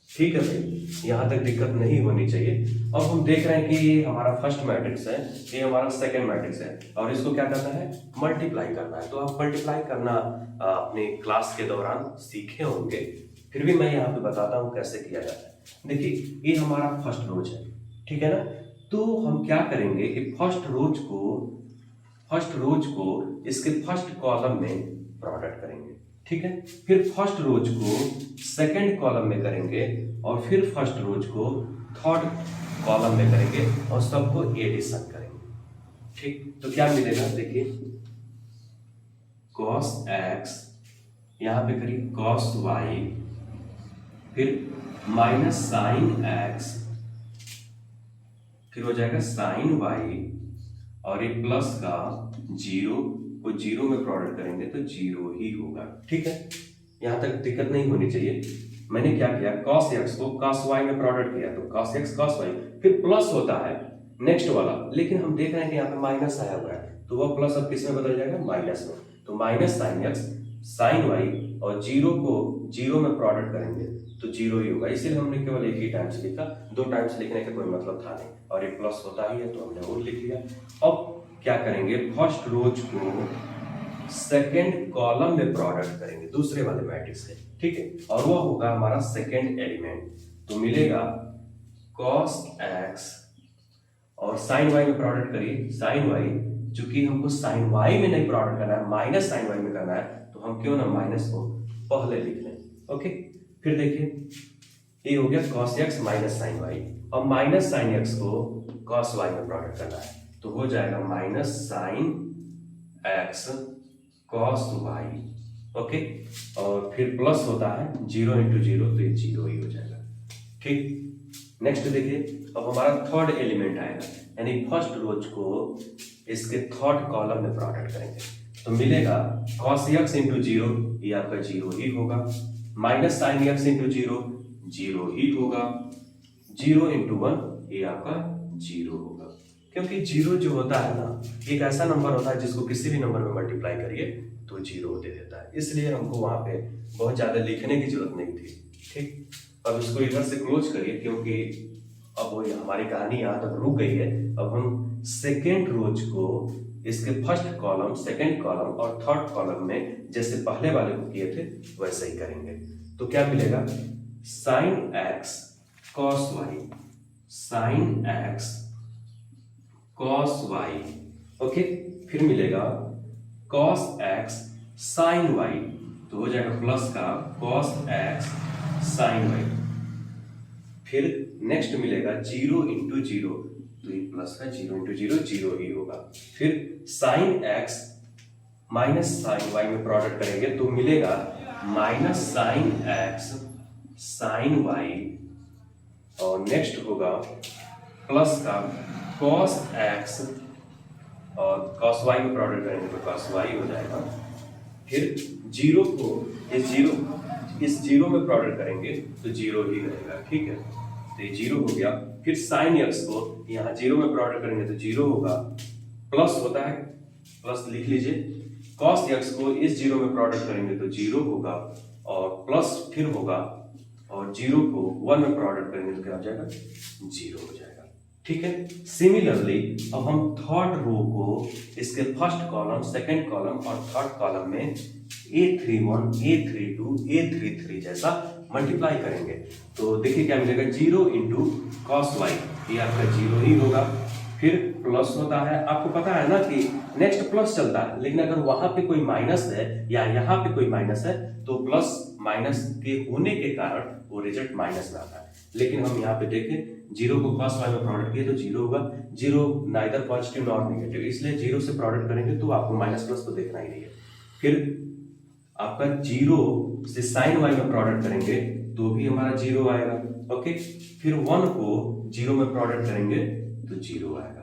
ठीक है भाई, यहाँ तक दिक्कत नहीं होनी चाहिए। अब हम देख रहे हैं कि ये हमारा फर्स्ट मैट्रिक्स है, ये हमारा सेकंड मैट्रिक्स है, और इसको क्या करना है, मल्टीप्लाई करना है। तो आप मल्टीप्लाई करना अपने क्लास के दौरान सीखे होंगे, फिर भी मैं यहाँ पे बताता हूँ कैसे किया जाता है। देखिए ये हमारा फर्स्ट रोज है, ठीक है ना। तो हम क्या करेंगे कि फर्स्ट रोज को इसके फर्स्ट कॉलम में प्रोडक्ट करेंगे, ठीक है। फिर फर्स्ट रोज को सेकंड कॉलम में करेंगे, और फिर फर्स्ट रोज को थर्ड कॉलम में करेंगे, और सबको एडिशन करेंगे, ठीक। तो क्या मिलेगा, देखिए cos x, यहां पे करिए cos y, फिर माइनस sin x, फिर हो जाएगा sin y, और एक प्लस का 0 को 0 में प्रोडक्ट करेंगे तो 0 ही होगा, ठीक है। यहां तक दिक्कत नहीं होनी चाहिए। मैंने क्या किया, cos x को cos y में प्रोडक्ट किया, तो cos x cos y, फिर प्लस होता है नेक्स्ट वाला, लेकिन हम देख रहे हैं कि यहाँ पे माइनस आया हुआ है, तो वह प्लस अब किस में बदल जाएगा, माइनस में। तो minus sin x sin y, और 0 को 0 में प्रोडक्ट करेंगे तो 0 ही होगा। इसीलिए हमने केवल एक ही टाइम्स लिखा, 2 टाइम्स लिखने का कोई मतलब था नहीं, और एक प्लस होता ही है तो हमने वो लिख लिया। अब क्या करेंगे, फर्स्ट रोज को सेकंड कॉलम में प्रोडक्ट करेंगे दूसरे वाले मैट्रिक्स से, ठीक है, और वो होगा हमारा सेकंड एलिमेंट। तो मिलेगा cos x, और sin y में प्रोडक्ट करिए sin y, चूंकि हमको sin y में नहीं प्रोडक्ट करना है, माइनस sin y में करना है, तो हम क्यों ना माइनस को पहले लिख लें, ओके। फिर देखिए ये हो गया cos x minus sin y, और माइनस sin x को cos y में प्रोडक्ट करना है, तो हो जाएगा minus sin x cos y, okay. और फिर प्लस होता है 0 इंटू 0, तो ये 0 ही हो जाएगा, ठीक। नेक्स्ट देखिए, अब हमारा थर्ड एलिमेंट आएगा, यानी फर्स्ट रोज को इसके थर्ड कॉलम में प्रोडक्ट करेंगे, तो मिलेगा cos x इंटू 0, ये आपका 0 ही होगा, माइनस sin x इंटू 0 0 ही होगा, 0 इंटू 1 ये आपका 0 होगा। क्योंकि 0 जो होता है ना, एक ऐसा नंबर होता है जिसको किसी भी नंबर में मल्टीप्लाई करिए तो 0 दे देता है, इसलिए हमको वहां पे बहुत ज्यादा लिखने की जरूरत नहीं थी, ठीक। अब इसको इधर से क्लोज करिए, क्योंकि अब वो हमारी कहानी यहाँ तक रुक गई है। अब हम सेकेंड रोज को इसके फर्स्ट कॉलम, सेकेंड कॉलम और थर्ड कॉलम में जैसे पहले वाले को किए थे वैसे ही करेंगे। तो क्या मिलेगा, sin x cos y, sin x cos y, okay. फिर मिलेगा cos x sin y, तो हो जाएगा प्लस का cos x sin y, फिर नेक्स्ट मिलेगा 0 इंटू 0, तो ये प्लस का 0 इंटू 0 0 ही होगा। फिर sin x minus sin y में प्रोडक्ट करेंगे तो मिलेगा minus sin x sin y, और नेक्स्ट होगा प्लस का cos x, और cos y में प्रोडक्ट करेंगे तो cos y हो जाएगा। फिर 0 को इस 0 में प्रोडक्ट करेंगे तो 0 ही रहेगा, ठीक है। तो ये 0 हो गया। फिर sin x को यहाँ 0 में प्रोडक्ट करेंगे तो 0 होगा, प्लस होता है, प्लस लिख लीजिए। cos x को इस 0 में प्रोडक्ट करेंगे तो 0 होगा, और प्लस फिर होगा, और 0 को 1 में प्रोडक्ट करेंगे तो क्या हो जाएगा, 0 हो जाएगा, ठीक है। सिमिलरली अब हम थर्ड रो को इसके फर्स्ट कॉलम, सेकंड कॉलम और थर्ड कॉलम में A31, A32, A33 जैसा मल्टीप्लाई करेंगे। तो देखिए क्या मिलेगा, 0 इंटू cos y, ये आपका 0 ही होगा। फिर प्लस होता है। आपको पता है ना कि नेक्स्ट प्लस चलता है, लेकिन अगर वहां पे कोई माइनस है या यहाँ पे कोई माइनस है तो प्लस माइनस के होने के कारण वो रिजल्ट माइनस में आता है। लेकिन हम यहाँ पे देखें जीरो को cos y में प्रोडक्ट किए तो जीरो होगा, zero neither positive not negative, इसलिए जीरो से प्रोडक्ट करेंगे तो आपको माइनस प्लस तो देखना ही नहीं है। फिर आपका जीरो से साइन y में प्रोडक्ट करेंगे तो भी हमारा जीरो आएगा। ओके, फिर 1 को जीरो में प्रोडक्ट करेंगे तो जीरो आएगा।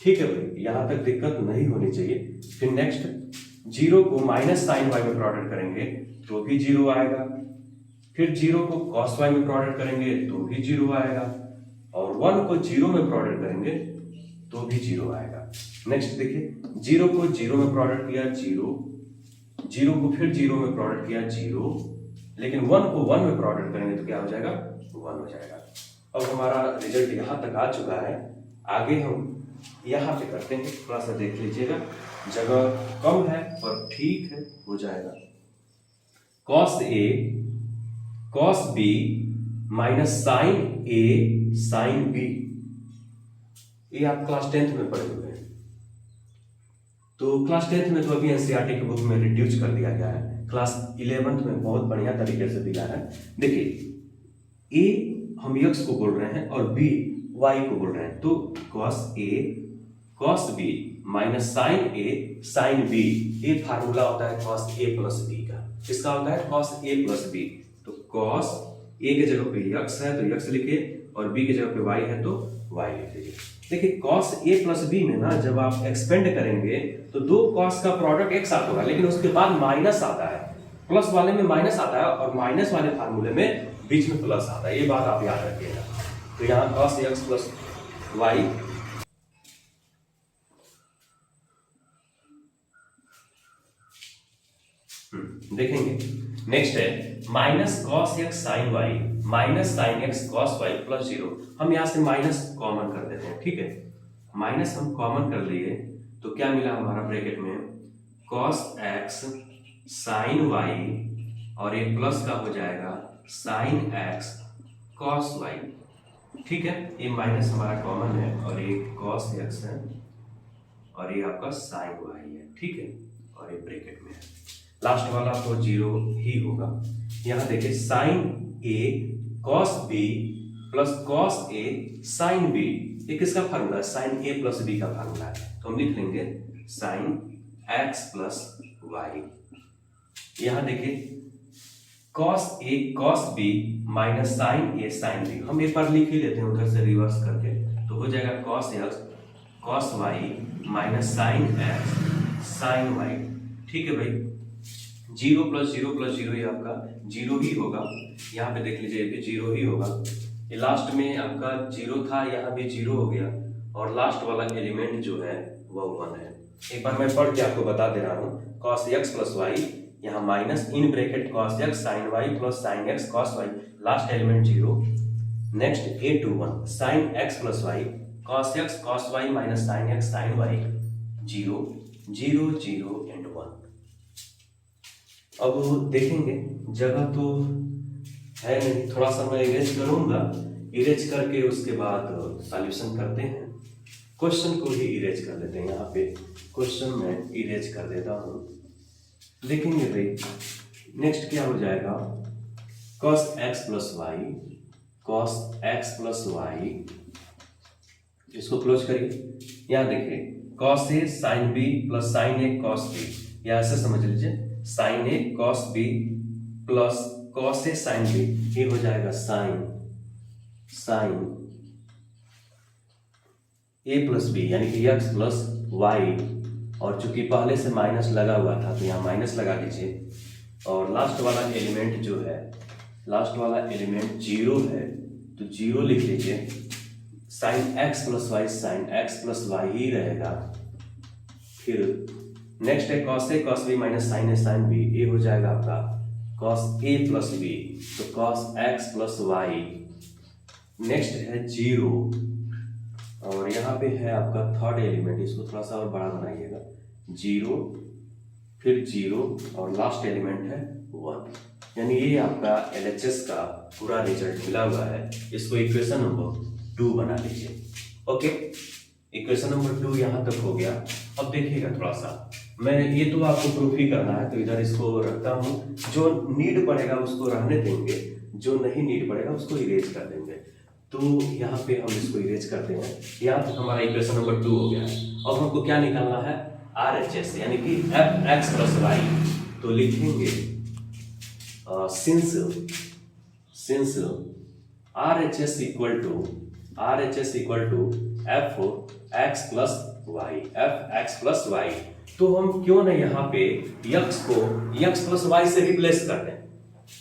ठीक है भाई, यहां तक दिक्कत नहीं होनी चाहिए। फिर नेक्स्ट जीरो को माइनस साइन y में प्रोडक्ट करेंगे तो भी जीरो आएगा। फिर जीरो को cos y में प्रोडक्ट करेंगे तो भी जीरो आएगा, और 1 को जीरो में प्रोडक्ट करेंगे तो भी जीरो आएगा। नेक्स्ट देखिए, जीरो को जीरो में प्रोडक्ट किया जीरो, जीरो को फिर जीरो में प्रोडक्ट किया जीरो, लेकिन 1 को 1 में प्रोडक्ट करेंगे तो क्या हो जाएगा, 1 हो जाएगा। अब हमारा रिजल्ट यहां तक आ चुका है। आगे हम यहाँ पे करते हैं, थोड़ा सा देख लीजिएगा, जगह कम है पर ठीक है, हो जाएगा। cos a cos b minus sine a sine b, ये आप क्लास 10th में पढ़े हुए हैं। तो क्लास 10th में तो अभी एनसीईआरटी की बुक में रिड्यूस कर दिया गया है, क्लास 11th में बहुत बढ़िया तरीके से दिया है। देखिए, a हम x को बोल रहे हैं और b y को बोल रहे हैं, तो cos a cos b minus sine a sine b, ये फार्मूला होता है cos a प्लस b का। किसका होता है, cos a प्लस b। तो cos a के जगह पे x है तो x लिखिए, और b की जगह पे y है तो y लिख लीजिए। देखिए, cos a प्लस b में ना जब आप एक्सपेंड करेंगे तो दो cos का प्रोडक्ट एक साथ होगा, लेकिन उसके बाद माइनस आता है, प्लस वाले में माइनस आता है और माइनस वाले फार्मूले में बीच में प्लस आता है, ये बात आप याद रखिएगा। तो यहाँ cos x प्लस y देखेंगे। नेक्स्ट है minus cos x sine y minus sine x cos y plus 0। हम यहां से माइनस कॉमन कर देते हैं, ठीक है, माइनस हम कॉमन कर लिए तो क्या मिला हमारा ब्रैकेट में, cos x साइन y और एक प्लस का हो जाएगा साइन x cos y। ठीक है, ये माइनस हमारा कॉमन है और ये cos x है और ये आपका साइन y है, ठीक है, और ये ब्रैकेट में है। लास्ट वाला तो जीरो ही होगा। यहां देखिए, sine a cos b plus cos a sine b, ये किसका फार्मूला है, साइन a प्लस b का फार्मूला है, तो हम लिख लेंगे साइन x प्लस y। यहां देखिए, cos a cos b minus sine a sine b, हम एक बार लिख ही लेते हैं उधर से रिवर्स करके, तो हो जाएगा cos x cos y minus sine x sine y। ठीक है भाई, जीरो प्लस जीरो ये आपका जीरो ही होगा। यहाँ पे देख लीजिए, ये जीरो ही होगा। ये लास्ट में आपका जीरो था, यहाँ भी जीरो हो गया, और लास्ट वाला एलिमेंट जो है वो 1 है। एक बार मैं पढ़ के आपको बता दे रहा हूँ, cos x प्लस y, यहाँ minus in bracket cos x sine y plus sine x cos y, last element zero. Next a21 sine x plus y cos x cos y minus sine x sine y, zero zero zero and 1। अब देखेंगे, जगह तो है नहीं, थोड़ा सा मैं erase करूंगा, इरेज करके उसके बाद सॉल्यूशन करते हैं। क्वेश्चन को ही इरेज कर देते हैं, यहाँ पे क्वेश्चन में इरेज कर देता हूँ। देखेंगे भाई, नेक्स्ट क्या हो जाएगा, cos x plus Y cos x plus Y, इसको क्लोज करिए। यहाँ देखिए, cos a sine b plus sine a cos b, या ऐसे समझ लीजिए sine a cos b plus cos a sine b, ये हो जाएगा साइन a प्लस b, यानी कि x प्लस y, और चूंकि पहले से माइनस लगा हुआ था तो यहाँ माइनस लगा दीजिए, और लास्ट वाला एलिमेंट जो है, लास्ट वाला एलिमेंट जीरो है तो जीरो लिख लीजिए। Sine x plus Y sine x plus Y ही रहेगा। फिर नेक्स्ट है cos a cos b minus sine a sine b, ये हो जाएगा आपका cos a प्लस b, तो cos x plus y। Next है जीरो, और यहाँ पे है आपका थर्ड एलिमेंट, इसको थोड़ा सा और बड़ा बनाइएगा, जीरो फिर जीरो और लास्ट एलिमेंट है 1, यानी ये आपका LHS का पूरा रिजल्ट मिला हुआ है। इसको इक्वेशन नंबर 2 बना लीजिए। ओके, इक्वेशन नंबर 2 यहाँ तक हो गया। अब देखिएगा थोड़ा सा, मैं ये तो आपको प्रूफ ही करना है, तो इधर इसको रखता हूँ। जो नीड पड़ेगा उसको रहने देंगे, जो नहीं नीड पड़ेगा उसको इरेज कर देंगे। तो यहाँ पे हम इसको इरेज करते हैं। यहाँ तक हमारा इक्वेशन नंबर 2 हो गया है। अब हमको क्या निकालना है, RHS यानी कि fx प्लस वाई। तो लिखेंगे since RHS equal to fx plus Y, तो हम क्यों ना यहाँ पे x को x प्लस वाई से रिप्लेस कर दें।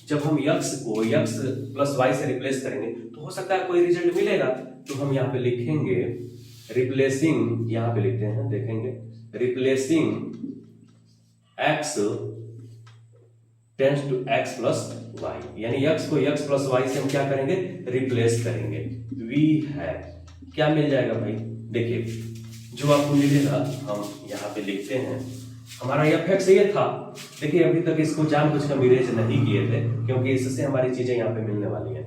जब हम x को x प्लस वाई से रिप्लेस करेंगे तो हो सकता है कोई रिजल्ट मिलेगा। तो हम यहाँ पे लिखेंगे रिप्लेसिंग, यहाँ पे लिखते हैं, देखेंगे replacing x tends to x plus y, यानी x को x प्लस वाई से हम क्या करेंगे, रिप्लेस करेंगे। वी है क्या मिल जाएगा भाई, देखिए जो आपको मिलेगा हम यहाँ पे लिखते हैं। हमारा fx ये था, देखिए अभी तक इसको जानबूझकर इरेज नहीं किए थे क्योंकि इससे हमारी चीजें यहाँ पे मिलने वाली हैं।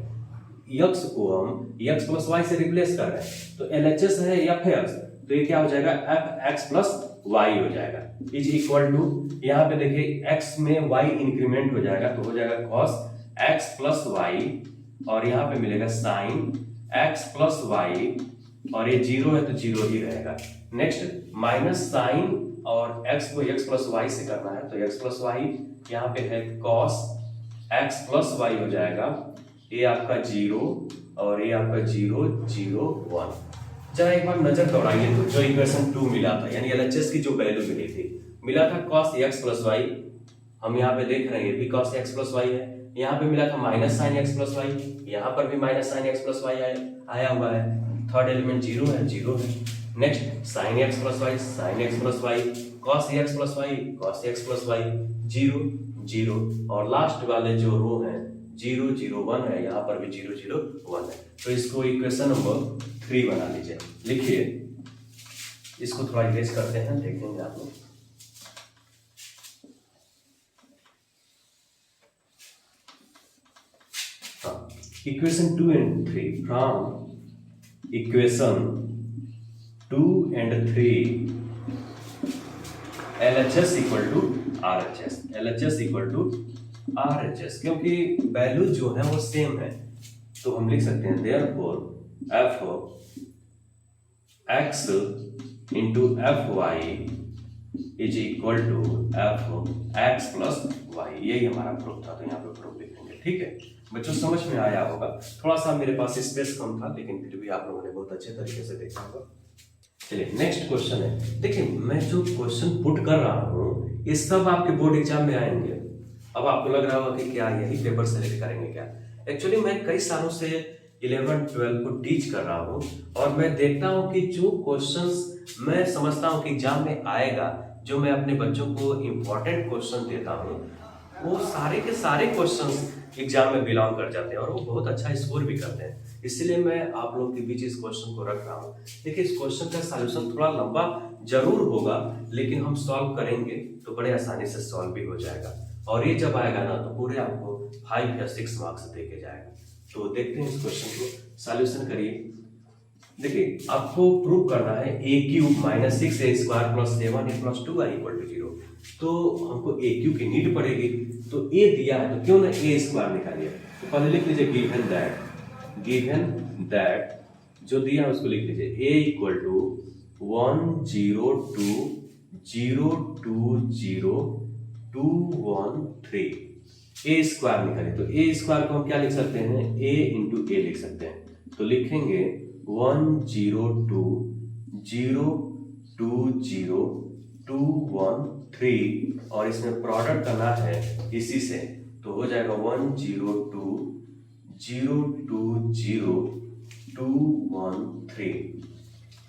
x को हम x प्लस वाई से रिप्लेस कर रहे हैं, तो LHS है fx, तो ये क्या हो जाएगा, fx प्लस वाई हो जाएगा, इज इक्वल टू, यहाँ पे देखिए x में y इंक्रीमेंट हो जाएगा तो हो जाएगा cos x प्लस वाई, और यहाँ पे मिलेगा साइन x प्लस वाई, और ये जीरो है तो जीरो ही रहेगा। नेक्स्ट माइनस साइन, और x को x प्लस वाई से करना है तो x प्लस वाई, यहाँ पे है cos x प्लस वाई हो जाएगा, ये आपका जीरो और ये आपका जीरो जीरो वन। जरा एक बार नजर दौड़ाइए तो जो इक्वेशन 2 मिला था, यानी LHS की जो वैल्यू मिली थी, मिला था cos x प्लस वाई, हम यहाँ पे देख रहे हैं भी cos x प्लस वाई है। यहाँ पे मिला था minus sine x plus y, यहाँ पर भी minus sine x plus y आया हुआ है। थर्ड एलिमेंट जीरो है, जीरो है। Next sine x plus Y, sine x plus Y, cos x plus Y, cos x plus y, zero zero, और last वाले जो रो हैं जीरो जीरो वन है, यहाँ पर भी जीरो जीरो वन है। तो इसको इक्वेशन नंबर 3 बना लीजिए। लिखिए, इसको थोड़ा इरेज करते हैं, देखेंगे आप लोग। हाँ, equation 2 and 3, from equation 2 and 3 LHS equal to RHS, LHS equal to RHS, क्योंकि वैल्यू जो है वो सेम है, तो हम लिख सकते हैं therefore fx into fy is equal to fx plus y. यही हमारा प्रूफ था, तो यहाँ पे प्रूफ लिख देंगे। ठीक है बच्चों, समझ में आया होगा। थोड़ा सा मेरे पास स्पेस कम था, लेकिन फिर भी आप लोगों ने बहुत अच्छे तरीके से देखा होगा। चलिए नेक्स्ट क्वेश्चन है। देखिए मैं जो क्वेश्चन पुट कर रहा हूँ ये सब आपके बोर्ड एग्जाम में आएंगे। अब आपको लग रहा होगा कि क्या यही पेपर सेलेक्ट करेंगे क्या। एक्चुअली मैं कई सालों से 11-12 को टीच कर रहा हूँ, और मैं देखता हूँ कि जो क्वेश्चंस मैं समझता हूँ कि एग्जाम में आएगा, जो मैं अपने बच्चों को इम्पोर्टेंट क्वेश्चन देता हूँ, वो सारे के सारे क्वेश्चंस एग्जाम में बिलोंग कर जाते हैं और वो बहुत अच्छा स्कोर भी करते हैं। इसलिए मैं आप लोग के बीच इस क्वेश्चन को रख रहा हूँ। देखिए इस क्वेश्चन का सॉल्यूशन थोड़ा लंबा जरूर होगा, लेकिन हम सॉल्व करेंगे तो बड़े आसानी से सॉल्व भी हो जाएगा, और ये जब आएगा ना तो पूरे आपको 5 या 6 मार्क्स दे के जाएगा। तो देखते हैं इस क्वेश्चन को, सॉल्यूशन करिए। देखिए आपको प्रूव करना है a cube minus 6a² plus 7a plus 2i equal to 0। तो हमको a क्यूब की नीड पड़ेगी, तो a दिया है तो क्यों ना a² निकालिए। तो पहले लिख लीजिए गिवन दैट जो दिया है उसको लिख लीजिए a इक्वल टू 102.020.213। a² निकालिए, तो a² को हम क्या लिख सकते हैं, a इंटू a लिख सकते हैं। तो लिखेंगे 102.020.213, और इसमें प्रोडक्ट करना है इसी से, तो हो जाएगा 102.020.213।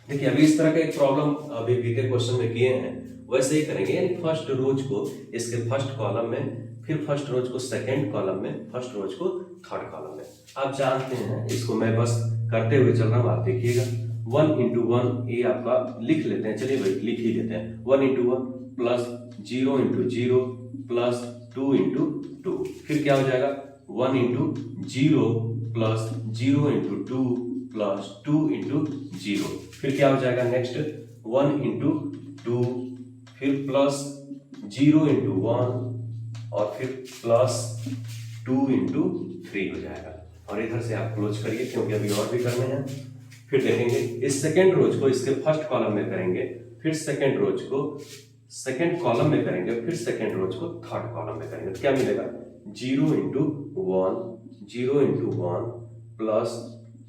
देखिए अभी इस तरह का एक प्रॉब्लम अभी बीते क्वेश्चन में किए हैं, वैसे ही करेंगे। यानी फर्स्ट रोज को इसके फर्स्ट कॉलम में, फिर फर्स्ट रोज को सेकंड कॉलम में, फर्स्ट रोज को थर्ड कॉलम में। आप जानते हैं, इसको मैं बस करते हुए चल रहा हूँ, आप देखिएगा। 1 इंटू 1 ये आपका लिख लेते हैं, चलिए भाई लिख ही लेते हैं। 1 into 1 plus 0 into 0 plus 2 into 2, फिर क्या हो जाएगा 1 into 0 plus 0 into 2 plus 2 into 0, फिर क्या हो जाएगा नेक्स्ट 1 इंटू 2, फिर प्लस 0 इंटू 1 और फिर प्लस 2 इंटू 3 हो जाएगा। और इधर से आप क्लोज करिए क्योंकि अभी और भी करने हैं। फिर देखेंगे इस सेकेंड रोज को इसके फर्स्ट कॉलम में करेंगे, फिर सेकेंड रोज को सेकेंड कॉलम में करेंगे, फिर सेकेंड रोज को थर्ड कॉलम में करेंगे। तो क्या मिलेगा 0 into 1, 0 into 1 plus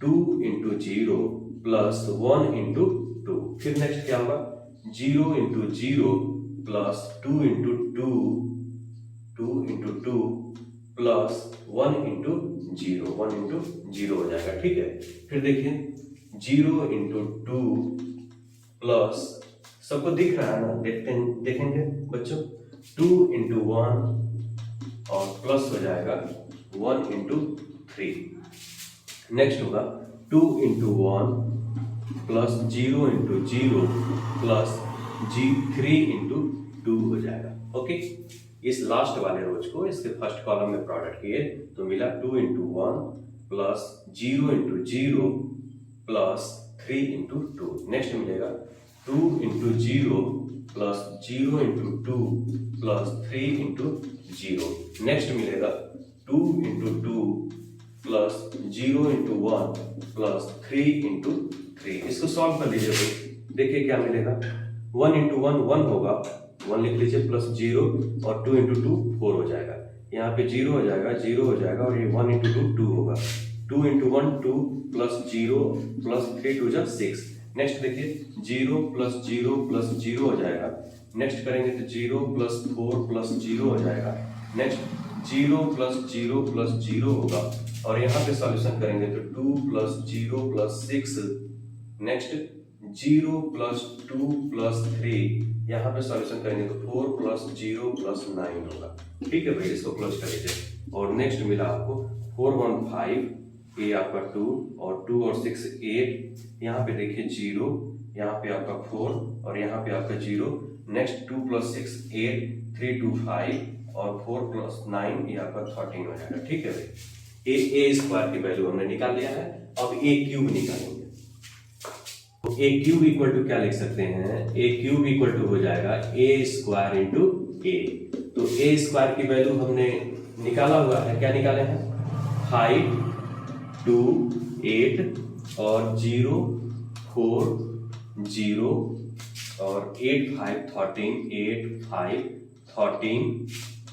2 into 0 plus 1 into 2, फिर नेक्स्ट क्या होगा 0 into 0 plus 2 into 2, 2 into 2 plus 1 into 0, 1 into 0 हो जाएगा। ठीक है, फिर देखिए 0 इंटू 2 प्लस, सबको दिख रहा है ना, देखेंगे बच्चों 2 इंटू 1 और प्लस हो जाएगा 1 इंटू 3। नेक्स्ट होगा 2 into 1 plus 0 into 0 plus 3 into 2 हो जाएगा। ओके, इस लास्ट वाले रोज को इसके फर्स्ट कॉलम में प्रोडक्ट किए तो मिला 2 into 1 plus 0 into 0 plus 3 into 2। Next मिलेगा 2 into 0 plus 0 into 2 plus 3 into 0। Next मिलेगा 2 into 2 plus 0 into 1 plus 3 into 3। इसको सॉल्व कर लीजिए भाई, देखिए क्या मिलेगा 1 इंटू 1 1 होगा, 1 लिख लीजिए प्लस 0 और 2 इंटू 2 4 हो जाएगा, यहाँ पे 0 हो जाएगा, 0 हो जाएगा और ये 1 इंटू 2 2 होगा, 2 इंटू 1 2 प्लस 0 प्लस 3 2 जा 6। नेक्स्ट देखिए 0 प्लस 0 प्लस 0 हो जाएगा, नेक्स्ट करेंगे तो 0 प्लस 4 प्लस 0 हो जाएगा, नेक्स्ट 0 प्लस 0 प्लस 0 होगा और यहाँ पे सॉल्यूशन करेंगे तो 2 plus 0 plus 6, next 0 plus 2 plus 3, यहाँ पे सॉल्यूशन करेंगे तो 4 प्लस 0 प्लस 9 होगा। ठीक है भाई, इसको क्लोज कर लीजिए और नेक्स्ट मिला आपको 4 1 5, ये आपका 2 और 2 और 6 8, यहाँ पे देखिए 0, यहाँ पे आपका 4 और यहाँ पे आपका 0, नेक्स्ट 2 प्लस 6 8, 3 2 5 और 4 प्लस 9 ये आपका 13 हो जाएगा। ठीक है भाई, ए स्क्वायर की वैल्यू हमने निकाल लिया है, अब ए क्यूब निकालेंगे। तो ए क्यूब इक्वल टू क्या लिख सकते हैं, ए क्यूब इक्वल टू हो जाएगा ए स्क्वायर इंटू ए। तो ए स्क्वायर की वैल्यू हमने निकाला हुआ है, क्या निकाले हैं 5 2 8 और 0 4 0 और 8 5 13, 8 5 13,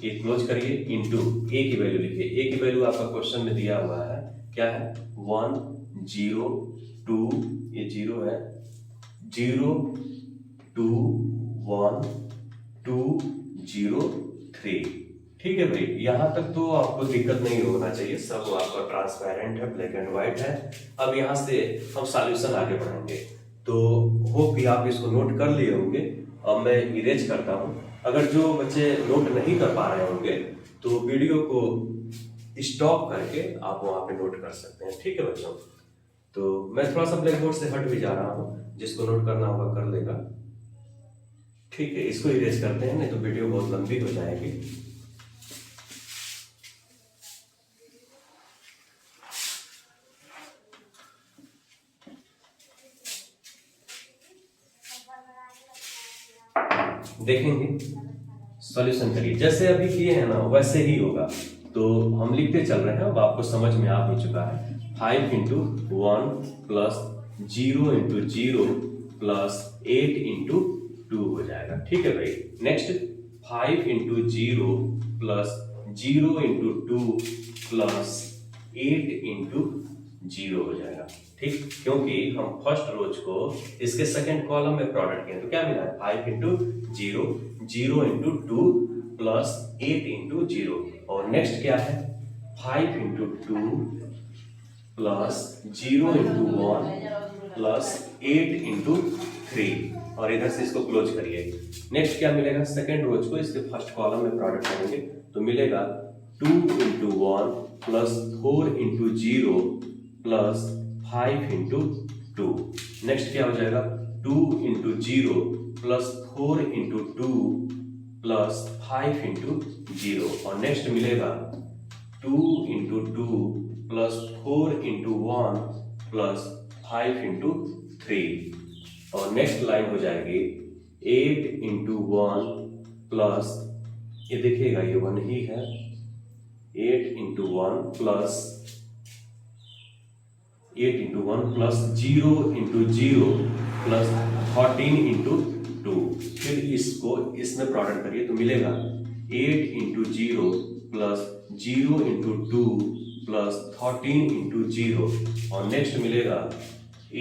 ये क्लोज करिए इंटू ए की वैल्यू लिखिए। ए की वैल्यू आपका क्वेश्चन में दिया हुआ है, क्या है 1 0 2, ये 0 है, 0 2 1 2 0 3। ठीक है भाई, यहाँ तक तो आपको दिक्कत नहीं होना चाहिए, सब आपका ट्रांसपेरेंट है, ब्लैक एंड व्हाइट है। अब यहाँ से हम सॉल्यूशन आगे बढ़ाएंगे, तो होप कि आप इसको नोट कर लिए होंगे। अब मैं इरेज करता हूँ, अगर जो बच्चे नोट नहीं कर पा रहे होंगे तो वीडियो को स्टॉप करके आप वहाँ पे नोट कर सकते हैं। ठीक है बच्चों, तो मैं थोड़ा सा ब्लैक बोर्ड से हट भी जा रहा हूँ, जिसको नोट करना होगा कर लेगा। ठीक है, इसको इरेज करते हैं, नहीं तो वीडियो बहुत लंबी हो जाएगी। देखेंगे सॉल्यूशन करिए, जैसे अभी किए हैं ना वैसे ही होगा। तो हम लिखते चल रहे हैं, अब आपको समझ में आ भी चुका है। 5 into 1 plus 0 into 0 plus 8 into 2 हो जाएगा। ठीक है भाई, next 5 into 0 plus 0 into 2 plus 8 into 0 हो जाएगा। ठीक, क्योंकि हम फर्स्ट रोज को इसके सेकंड कॉलम में प्रोडक्ट किए तो क्या मिला है 5 इंटू 0 0 इंटू 2 प्लस 8 इंटू 0 और नेक्स्ट क्या है 5 into 2 plus 0 into 1 plus 8 into 3 और इधर से इसको क्लोज करिए। नेक्स्ट क्या मिलेगा सेकंड रोज को इसके फर्स्ट कॉलम में प्रोडक्ट करेंगे तो मिलेगा 2 into 1 plus 4 into 0 plus 5 into 2। Next क्या हो जाएगा 2 into 0 plus 4 into 2 plus 5 into 0 और नेक्स्ट मिलेगा 2 into 2 plus 4 into 1 plus 5 into 3 और नेक्स्ट लाइन हो जाएगी 8 इंटू 1 प्लस, ये देखिएगा ये 1 ही है, 8 into 1 plus 0 into 0 plus 13 into 2। फिर इसको इसमें प्रोडक्ट करिए तो मिलेगा 8 into 0 plus 0 into 2 plus 13 into 0 और नेक्स्ट मिलेगा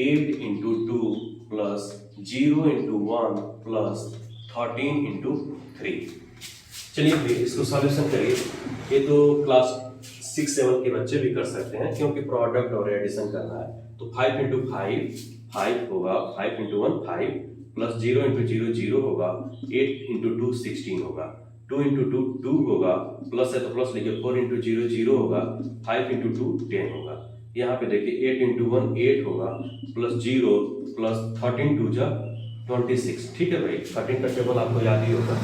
8 into 2 plus 0 into 1 plus 13 into 3। चलिए फिर इसको सॉल्यूशन करिए। ये तो क्लास 6-7 के बच्चे भी कर सकते हैं क्योंकि प्रोडक्ट और एडिशन करना है। तो 5 इंटू 5 होगा, 5 इंटू 1 5 प्लस 0 इंटू 0 0 होगा, 8 इंटू 2 16 होगा, 2 इंटू 2 2 होगा, प्लस है तो प्लस लिखिए, 4 इंटू 0 0 होगा, 5 इंटू 2 10 होगा। यहाँ पे देखिए 8 इंटू 1 8 होगा, प्लस 0 प्लस 13 2 जा 26। ठीक है भाई, 13 का टेबल आपको याद ही होगा।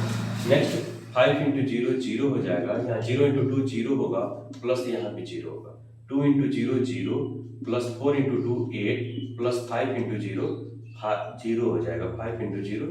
नेक्स्ट 5 इंटू 0 0 हो जाएगा, यहाँ 0 इंटू 2 0 होगा, प्लस यहाँ पे 0 होगा, 2 into 0 0 plus 4 into 2 8 plus 5 into 0 0 हो जाएगा, 5 इंटू 0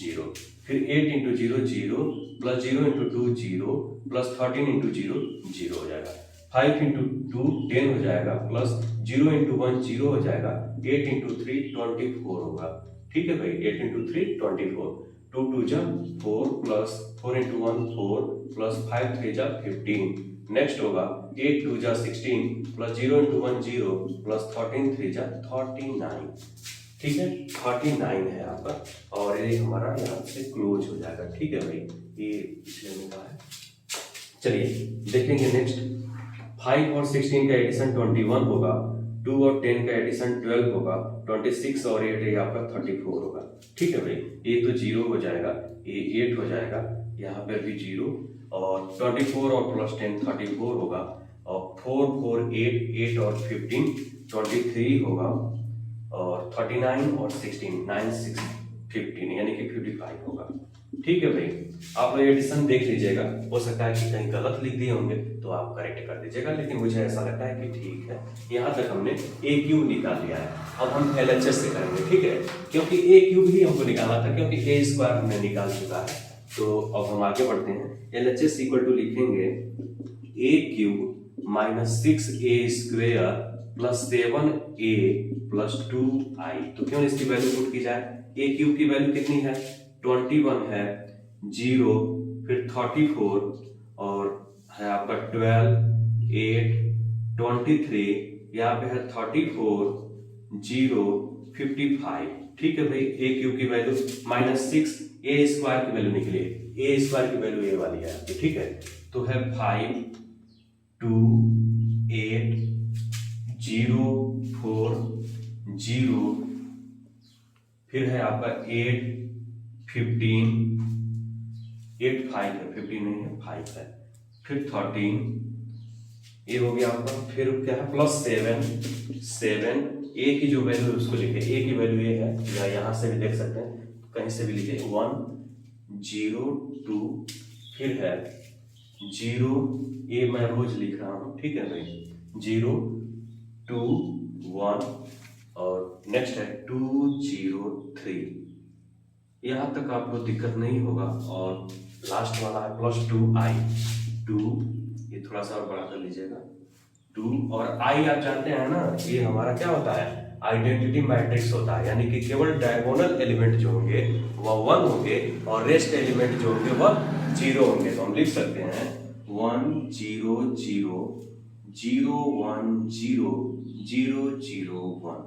0। फिर 8 into 0 0 plus 0 into 2 0 plus 13 into 0 0 हो जाएगा, 5 इंटू 2 10 हो जाएगा, प्लस 0 इंटू 1 0 हो जाएगा, 8 इंटू 3 24 होगा। ठीक है भाई, 8 इंटू 3 24, 2 2 जा 4 प्लस 4 इंटू 1 4 प्लस 5 3 जा 15। नेक्स्ट होगा 8 2 जा 16 प्लस 0 इंटू 1 0 प्लस 13 3 जा 39। ठीक है, 39 है आपका और ये हमारा यहाँ से क्लोज हो जाएगा। ठीक है भाई, ये पिछले में का है। चलिए देखेंगे नेक्स्ट, 5 और 16 का एडिशन 21 होगा, 2 और 10 का एडिशन 12 होगा, 26 और 8 ये आपका 34 होगा। ठीक है भाई, ये तो 0 हो जाएगा, ये 8 हो जाएगा, यहाँ पर भी 0 और 24 और प्लस 10 34 होगा और 4 4 8 और 15 23 होगा और 39 और 16 9 6 15 यानी कि 55 होगा। ठीक है भाई, आप लोग एडिशन देख लीजिएगा, हो सकता है कि कहीं गलत लिख दिए होंगे तो आप करेक्ट कर दीजिएगा, लेकिन मुझे ऐसा लगता है कि ठीक है। यहाँ तक हमने ए क्यूब निकाल लिया है, अब हम एलएचएस से करेंगे। ठीक है, क्योंकि ए क्यूब ही हमको निकालना था, क्योंकि ए स्क्वायर हमने निकाल चुका है। तो अब हम आगे बढ़ते हैं, एलएचएस इक्वल टू लिखेंगे A cube minus 6a square plus 7a plus 2i। तो क्यों इसकी वैल्यू पुट की जाए, ए क्यूब की वैल्यू कितनी है 21 है, 0 फिर 34 और है आपका 12 8 23, यहाँ पे है 34 0 55। ठीक है भाई, ए क्यूब की वैल्यू माइनस 6 ए स्क्वायर की वैल्यू निकली, ए स्क्वायर की वैल्यू ये वाली है। ठीक है, तो है 5 2 8 0 4 0 फिर है आपका 8 15 8 5 है, 15 नहीं है 5 है, फिर 13 ये हो गया आपका, फिर क्या है प्लस 7 ए की जो वैल्यू है उसको लिखे, ए की वैल्यू ये है, या यहाँ से भी देख सकते हैं, कहीं से भी लिखे 1 0 2 फिर है 0, ये मैं रोज लिख रहा हूँ। ठीक है भाई, 0 2 1 और नेक्स्ट है 2 0 3। यहाँ तक आपको दिक्कत नहीं होगा और लास्ट वाला है प्लस 2i 2, ये थोड़ा सा और बड़ा कर लीजिएगा 2 और i आप जानते हैं ना, ये हमारा क्या होता है आइडेंटिटी मैट्रिक्स होता है, यानी कि केवल डायगोनल एलिमेंट जो होंगे वह 1 होंगे और रेस्ट एलिमेंट जो होंगे वह 0 होंगे। तो हम लिख सकते हैं 1 0 0 0 1 0 0 0 1।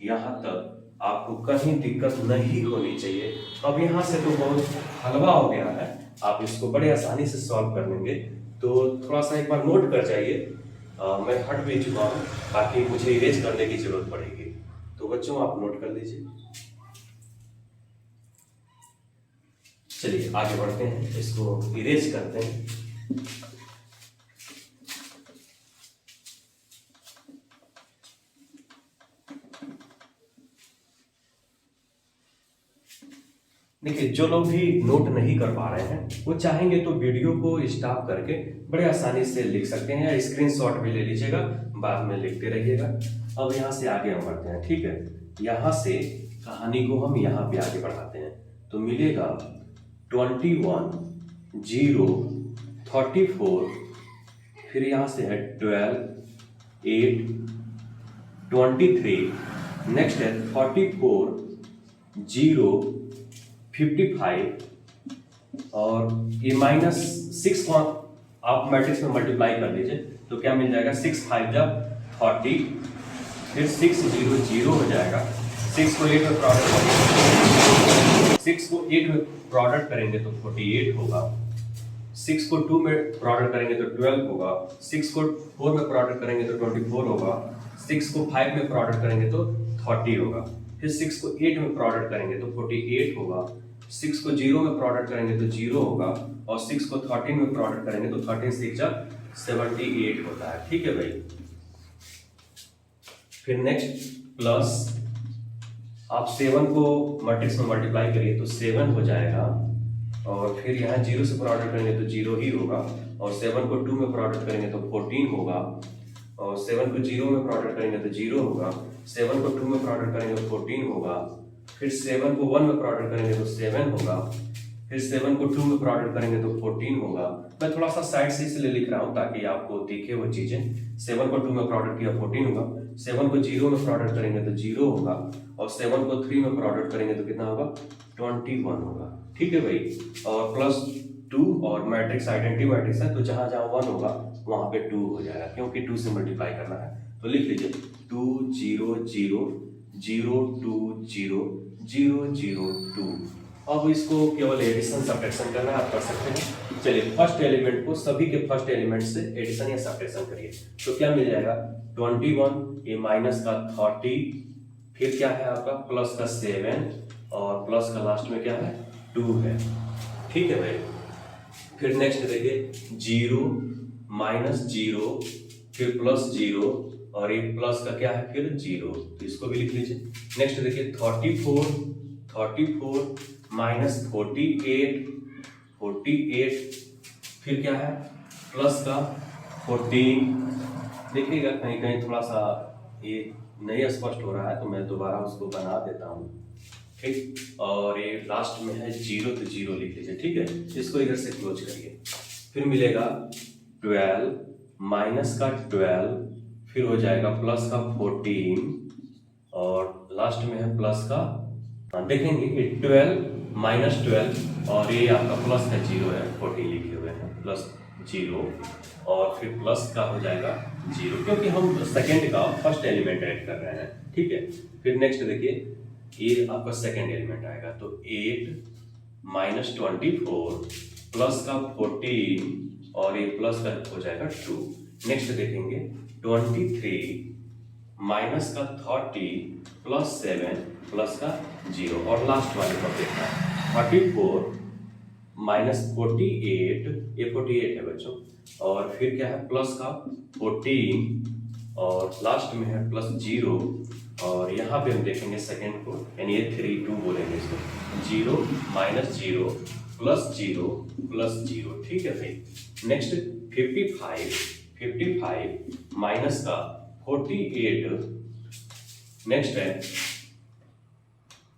यहाँ तक आपको कहीं दिक्कत नहीं होनी चाहिए। अब यहाँ से तो बहुत हलवा हो गया है, आप इसको बड़े आसानी से सॉल्व कर लेंगे। तो थोड़ा सा एक बार नोट कर जाइए, मैं हट भी चुका हूँ, बाकी मुझे इरेज करने की जरूरत पड़ेगी। तो बच्चों आप नोट कर लीजिए। चलिए आगे बढ़ते हैं, इसको इरेज करते हैं। देखिए, जो लोग भी नोट नहीं कर पा रहे हैं वो चाहेंगे तो वीडियो को स्टॉप करके बड़े आसानी से लिख सकते हैं, या स्क्रीनशॉट भी ले लीजिएगा, बाद में लिखते रहिएगा। अब यहाँ से आगे हम बढ़ते हैं, ठीक है। यहाँ से कहानी को हम यहाँ पे आगे बढ़ाते हैं, तो मिलेगा 21, 0, 34, फिर यहाँ से है 12, 8, 23, नेक्स्ट है 44, 0, 55 और ये -6 को आप मैट्रिक्स में मल्टीप्लाई कर दीजिए तो क्या मिल जाएगा, 6 5 जब 40, फिर 6 0 0 हो जाएगा। 6 को 8 में प्रोडक्ट करेंगे, 6 को 8 में प्रोडक्ट करेंगे तो 48 होगा। 6 को 2 में प्रोडक्ट करेंगे तो 12 होगा। 6 को 4 में प्रोडक्ट करेंगे तो 24 होगा। 6 को 5 में प्रोडक्ट करेंगे तो 30 होगा। फिर 6 को 8 में प्रोडक्ट करेंगे तो 48 होगा। 6 को 0 में प्रोडक्ट करेंगे तो 0 होगा और 6 को 13 में प्रोडक्ट करेंगे तो 13 6 जा 78 होता है, ठीक है भाई। फिर नेक्स्ट प्लस आप 7 को मैट्रिक्स में मल्टीप्लाई करिए तो 7 हो जाएगा और फिर यहाँ 0 से प्रोडक्ट करेंगे तो 0 ही होगा और 7 को 2 में प्रोडक्ट करेंगे तो 14 होगा और 7 को 0 में प्रोडक्ट करेंगे तो 0 होगा। 7 को 2 में प्रोडक्ट करेंगे तो 14 होगा। फिर 7 को 1 में प्रोडक्ट करेंगे तो 7 होगा। फिर 7 को 2 में प्रोडक्ट करेंगे तो 14 होगा। मैं थोड़ा सा साइड से इसलिए लिख रहा हूँ ताकि आपको दिखे वो चीजें। 7 को 2 में प्रोडक्ट किया 14 होगा। 7 को 0 में प्रोडक्ट करेंगे तो 0 होगा और 7 को 3 में प्रोडक्ट करेंगे तो कितना होगा, 21 होगा, ठीक है भाई। और प्लस 2 और मैट्रिक्स आइडेंटिटी मैट्रिक्स है तो जहां जहां 1 होगा वहां पे 2 हो जाएगा क्योंकि 2 से मल्टीप्लाई करना है। तो लिख लीजिए 2 0 0 0 2 0 0 0 2। अब इसको केवल एडिशन सब्ट्रैक्शन करना है, आप कर सकते हैं। चलिए फर्स्ट एलिमेंट को सभी के फर्स्ट एलिमेंट से एडिशन या सब्ट्रैक्शन करिए तो क्या मिल जाएगा, 21, ये माइनस का 30, फिर क्या है आपका प्लस का 7 और प्लस का लास्ट में क्या है 2 है, ठीक है भाई। फिर नेक्स्ट देखिए 0 -0 फिर प्लस 0 और एक प्लस का क्या है फिर 0, तो इसको भी लिख लीजिए। नेक्स्ट देखिए 34 -48 फिर क्या है प्लस का 14। देखिएगा कहीं कहीं थोड़ा सा ये नहीं स्पष्ट हो रहा है तो मैं दोबारा उसको बना देता हूँ, ठीक। और ये लास्ट में है 0 तो 0 लिख लीजिए, ठीक है। इसको इधर से क्लोज करिए। फिर मिलेगा 12 माइनस का 12 फिर हो जाएगा प्लस का 14 और लास्ट में है प्लस का, देखेंगे 12 -12 और ये आपका प्लस का 0 है, 14 लिखे हुए हैं प्लस 0 और फिर प्लस का हो जाएगा 0 क्योंकि हम सेकेंड का फर्स्ट एलिमेंट ऐड कर रहे हैं, ठीक है। फिर नेक्स्ट देखिए ये आपका सेकेंड एलिमेंट आएगा तो 8 -24 प्लस का 14 और ये प्लस का हो जाएगा 2। नेक्स्ट देखेंगे 23 माइनस का 30 प्लस 7 प्लस का 0 और लास्ट वाले को देखना है 34 -48, ये 48 है बच्चों और फिर क्या है प्लस का 14 और लास्ट में है प्लस 0 और यहाँ पे हम देखेंगे सेकेंड को यानी ये 3 2 बोलेंगे इसको 0 -0 प्लस 0 प्लस 0, ठीक है भाई। नेक्स्ट 55 माइनस का 48, नेक्स्ट है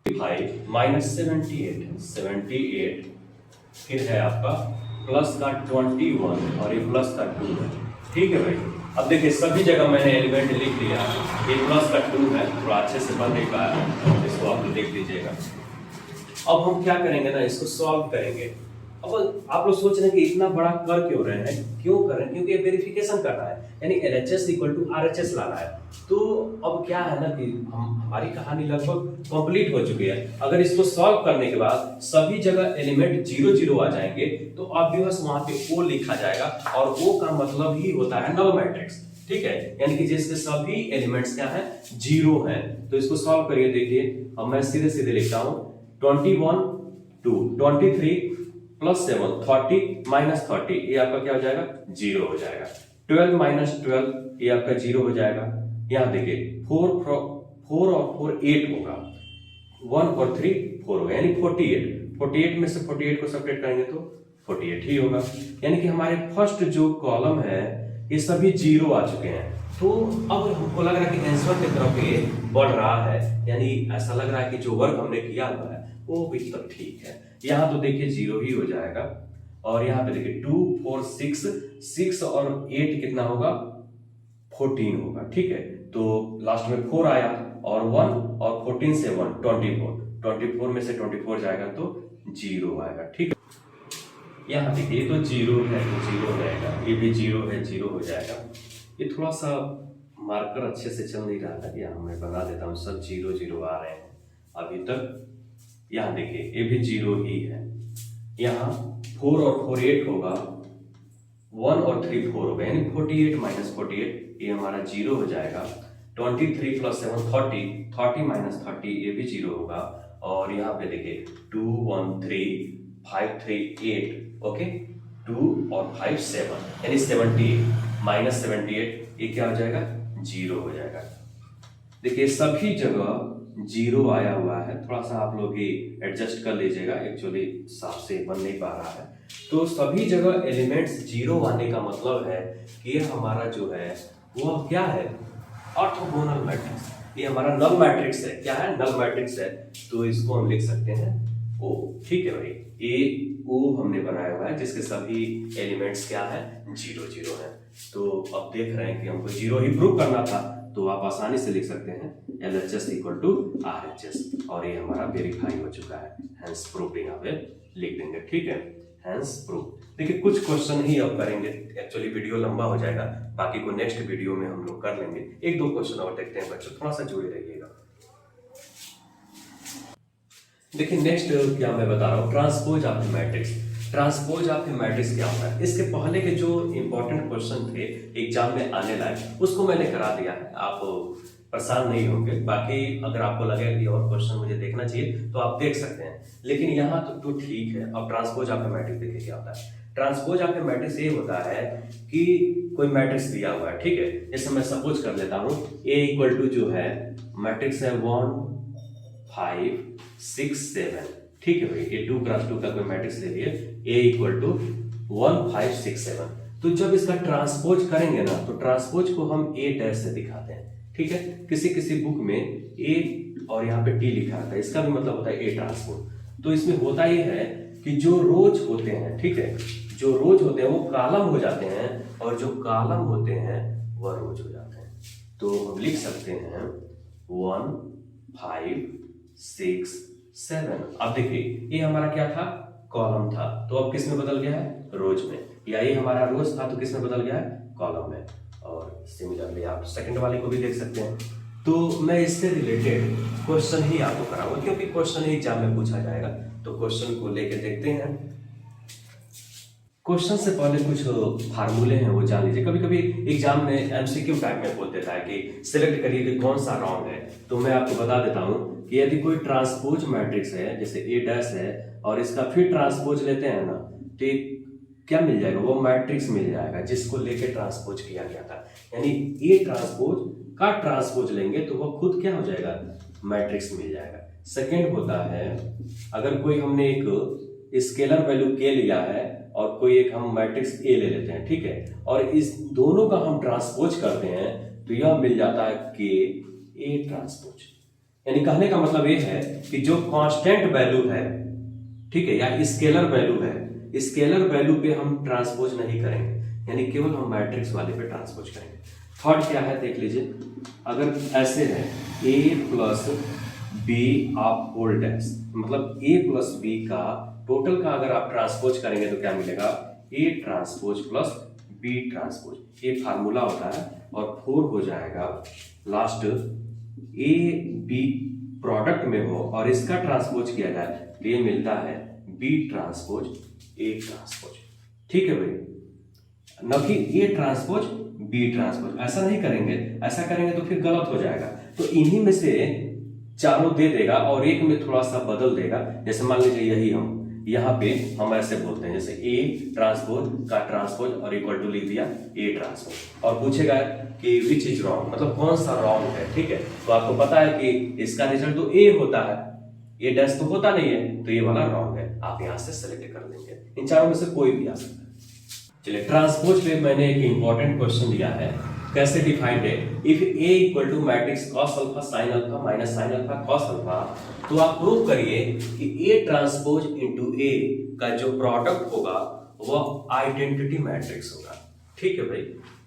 5 -78 फिर है आपका प्लस का 21 और ये प्लस का 2 है, ठीक है भाई। अब देखिए सभी जगह मैंने एलिमेंट लिख लिया, ये प्लस का 2 है, थोड़ा अच्छे से बन नहीं पाया है, इसको आप लोग देख लीजिएगा। अब हम क्या करेंगे ना, इसको सॉल्व करेंगे। अब आप लोग सोच रहे हैं कि इतना बड़ा कर क्यों रहे हैं, क्यों कर रहे हैं, क्योंकि वेरिफिकेशन करना है यानी LHS इक्वल टू RHS लाना है। तो अब क्या है ना कि हमारी कहानी लगभग कंप्लीट हो चुकी है। अगर इसको सॉल्व करने के बाद सभी जगह एलिमेंट 0 0 आ जाएंगे तो ऑब्वियस वहां पे O लिखा जाएगा और O का मतलब ही होता है नल मैट्रिक्स, ठीक है, यानी कि जिसके सभी एलिमेंट्स क्या है 0 हैं। तो इसको सॉल्व करिए, देखिए अब मैं सीधे सीधे लिखता हूं 21 2 23 प्लस 7 30 माइनस 30 ये आपका क्या हो जाएगा 0 हो जाएगा। 12 -12 ये आपका 0 हो जाएगा। यहाँ देखिए 4 और 4 8 होगा, 1 और 3 4 होगा यानी 48 में से 48 को सब्ट्रैक्ट करेंगे तो 48 ही होगा। यानी कि हमारे फर्स्ट जो कॉलम है ये सभी 0 आ चुके हैं। तो अब हमको लग रहा है कि आंसर की तरफ ये बढ़ रहा है, यानी ऐसा लग रहा है कि जो वर्क हमने किया हुआ है वो भी तब ठीक है। यहाँ तो देखिए 0 ही हो जाएगा, और यहाँ पे देखिए 2 4 6 6 और 8 कितना होगा, 14 होगा, ठीक है। तो लास्ट में 4 आया और 1 और 14 से 1 24 में से 24 जाएगा तो 0 आएगा, ठीक है। यहाँ देखिए तो 0 है तो 0 रहेगा, ये भी 0 है 0 हो जाएगा। ये थोड़ा सा मार्कर अच्छे से चल नहीं रहा है, यहाँ मैं बना देता हूँ, सब 0 0 आ रहे हैं अभी तक। यहाँ देखिए ये भी 0 ही है, यहाँ 4 और 4 8 होगा, 1 और 3 4 होगा, यानी 48 माइनस 48 ये हमारा 0 हो जाएगा। 23 प्लस 7 30, 30 माइनस 30 ये भी 0 होगा। और यहाँ पे देखिए 2 1 3 5 3 8, ओके, 2 और 5 7, यानी 78 माइनस 78 ये क्या हो जाएगा, 0 हो जाएगा। देखिए सभी जगह 0 आया हुआ है, थोड़ा सा आप लोग ये एडजस्ट कर लीजिएगा, एक्चुअली साफ से बन नहीं पा रहा है। तो सभी जगह एलिमेंट्स 0 आने का मतलब है कि ये हमारा जो है वो क्या है, ऑर्थोगोनल मैट्रिक्स। ये हमारा नल मैट्रिक्स है, क्या है, नल मैट्रिक्स है। तो इसको हम लिख सकते हैं ओ, ठीक है भाई, ए ओ हमने बनाया हुआ है जिसके सभी एलिमेंट्स क्या है, 0 0 है। तो अब देख रहे हैं कि हमको 0 ही प्रूव करना था, तो आप आसानी से लिख सकते हैं LHS इक्वल टू RHS, और ये हमारा वेरीफाई हो चुका है, हेंस प्रूफ यहाँ पे लिख देंगे, ठीक है, हेंस प्रूफ। देखिए कुछ क्वेश्चन ही अब करेंगे, एक्चुअली वीडियो लंबा हो जाएगा, बाकी को नेक्स्ट वीडियो में हम लोग कर लेंगे। एक दो क्वेश्चन और देखते हैं बच्चों, थोड़ा सा जुड़े रहिएगा। देखिए नेक्स्ट क्या मैं बता रहा हूँ, transpose of the matrix. Transpose of the matrix क्या होता है, इसके पहले के जो इंपॉर्टेंट क्वेश्चन थे एग्जाम में आने लायक, उसको मैंने करा दिया है, आप परेशान नहीं होंगे। बाकी अगर आपको लगे कि और क्वेश्चन मुझे देखना चाहिए तो आप देख सकते हैं, लेकिन यहाँ तो ठीक है। अब ट्रांसपोज ऑफ द मैट्रिक्स देखिए क्या होता है। ट्रांसपोज ऑफ द मैट्रिक्स ये होता है कि कोई मैट्रिक्स दिया हुआ है, ठीक है, जैसे मैं सपोज कर लेता हूँ A इक्वल टू जो है मैट्रिक्स है 1 5 6 7, ठीक है भाई, ये 2 क्रॉस 2 का कोई मैट्रिक्स ले लिए, A इक्वल टू 1 5 6 7। तो जब इसका ट्रांसपोज करेंगे ना, तो ट्रांसपोज को हम A डैश से दिखाते हैं, ठीक है। किसी किसी बुक में A और यहाँ पे T लिखा रहता है, इसका भी मतलब होता है A ट्रांसपोज। तो इसमें होता ये है कि जो रोज होते हैं, ठीक है, जो रोज होते हैं वो कॉलम हो जाते हैं, और जो कॉलम होते हैं वह रोज हो जाते हैं। तो हम लिख सकते हैं 1 5 6 7। अब देखिए ये हमारा क्या था, कॉलम था, तो अब किस में बदल गया है, रोज में। या ये हमारा रोज था तो किस में बदल गया है, कॉलम में। और सिमिलरली आप सेकंड वाले को भी देख सकते हैं। तो मैं इससे रिलेटेड क्वेश्चन ही आपको कराऊंगा, क्योंकि क्वेश्चन ही एग्जाम में पूछा जाएगा, तो क्वेश्चन को लेके देखते हैं। क्वेश्चन से पहले कुछ फार्मूले हैं वो जान लीजिए। कभी कभी एग्जाम में MCQ टाइप में बोल देता है कि सिलेक्ट करिए कि कौन सा रॉन्ग है। तो मैं आपको बता देता हूं कि यदि कोई ट्रांसपोज मैट्रिक्स है, जैसे A डैश है, और इसका फिर ट्रांसपोज लेते हैं ना, तो क्या मिल जाएगा, वो मैट्रिक्स मिल जाएगा जिसको लेके ट्रांसपोज किया गया था। यानी A ट्रांसपोज का ट्रांसपोज लेंगे तो वो खुद क्या हो जाएगा, मैट्रिक्स मिल जाएगा। सेकेंड होता है, अगर कोई हमने एक स्केलर वैल्यू K लिया है और कोई एक हम मैट्रिक्स A ले लेते हैं, ठीक है, और इस दोनों का हम ट्रांसपोज करते हैं तो यह मिल जाता है K A ट्रांसपोज। यानी कहने का मतलब ये है कि जो कांस्टेंट वैल्यू है, ठीक है, या स्केलर वैल्यू है, स्केलर वैल्यू पे हम ट्रांसपोज नहीं करेंगे, यानी केवल हम मैट्रिक्स वाले पे ट्रांसपोज करेंगे। थर्ड क्या है देख लीजिए, अगर ऐसे है A plus B of whole dash, मतलब A प्लस B का टोटल का अगर आप ट्रांसपोज करेंगे तो क्या मिलेगा, A transpose plus B transpose. ये फार्मूला होता है, और 4 हो जाएगा लास्ट A B प्रोडक्ट में हो और इसका ट्रांसपोज किया जाए तो ये मिलता है B ट्रांसपोज A ट्रांसपोज, ठीक है भाई, न कि A ट्रांसपोज B ट्रांसपोज। ऐसा नहीं करेंगे, ऐसा करेंगे तो फिर गलत हो जाएगा। तो इन्हीं में से चारों दे देगा और एक में थोड़ा सा बदल देगा। जैसे मान लीजिए यही हम यहाँ पे हम ऐसे बोलते हैं, जैसे A ट्रांसपोज का ट्रांसपोज और इक्वल टू लिख दिया A ट्रांसपोज, और पूछेगा कि विच इज रॉन्ग, मतलब कौन सा रॉन्ग है, ठीक है। तो आपको पता है कि इसका रिजल्ट तो A होता है, A डैश तो होता नहीं है, तो ये वाला रॉन्ग है, आप यहाँ से सेलेक्ट कर लेंगे। इन चारों में से कोई भी आ सकता है। चलिए ट्रांसपोज पे मैंने एक इंपॉर्टेंट क्वेश्चन दिया है कैसे डिफाइंड है? If A equal to matrix cos alpha sine alpha minus sine alpha cos alpha, तो आप प्रूव करिए कि ए ट्रांसपोज इनटू ए का जो प्रोडक्ट होगा वह आइडेंटिटी मैट्रिक्स होगा। ठीक है भाई,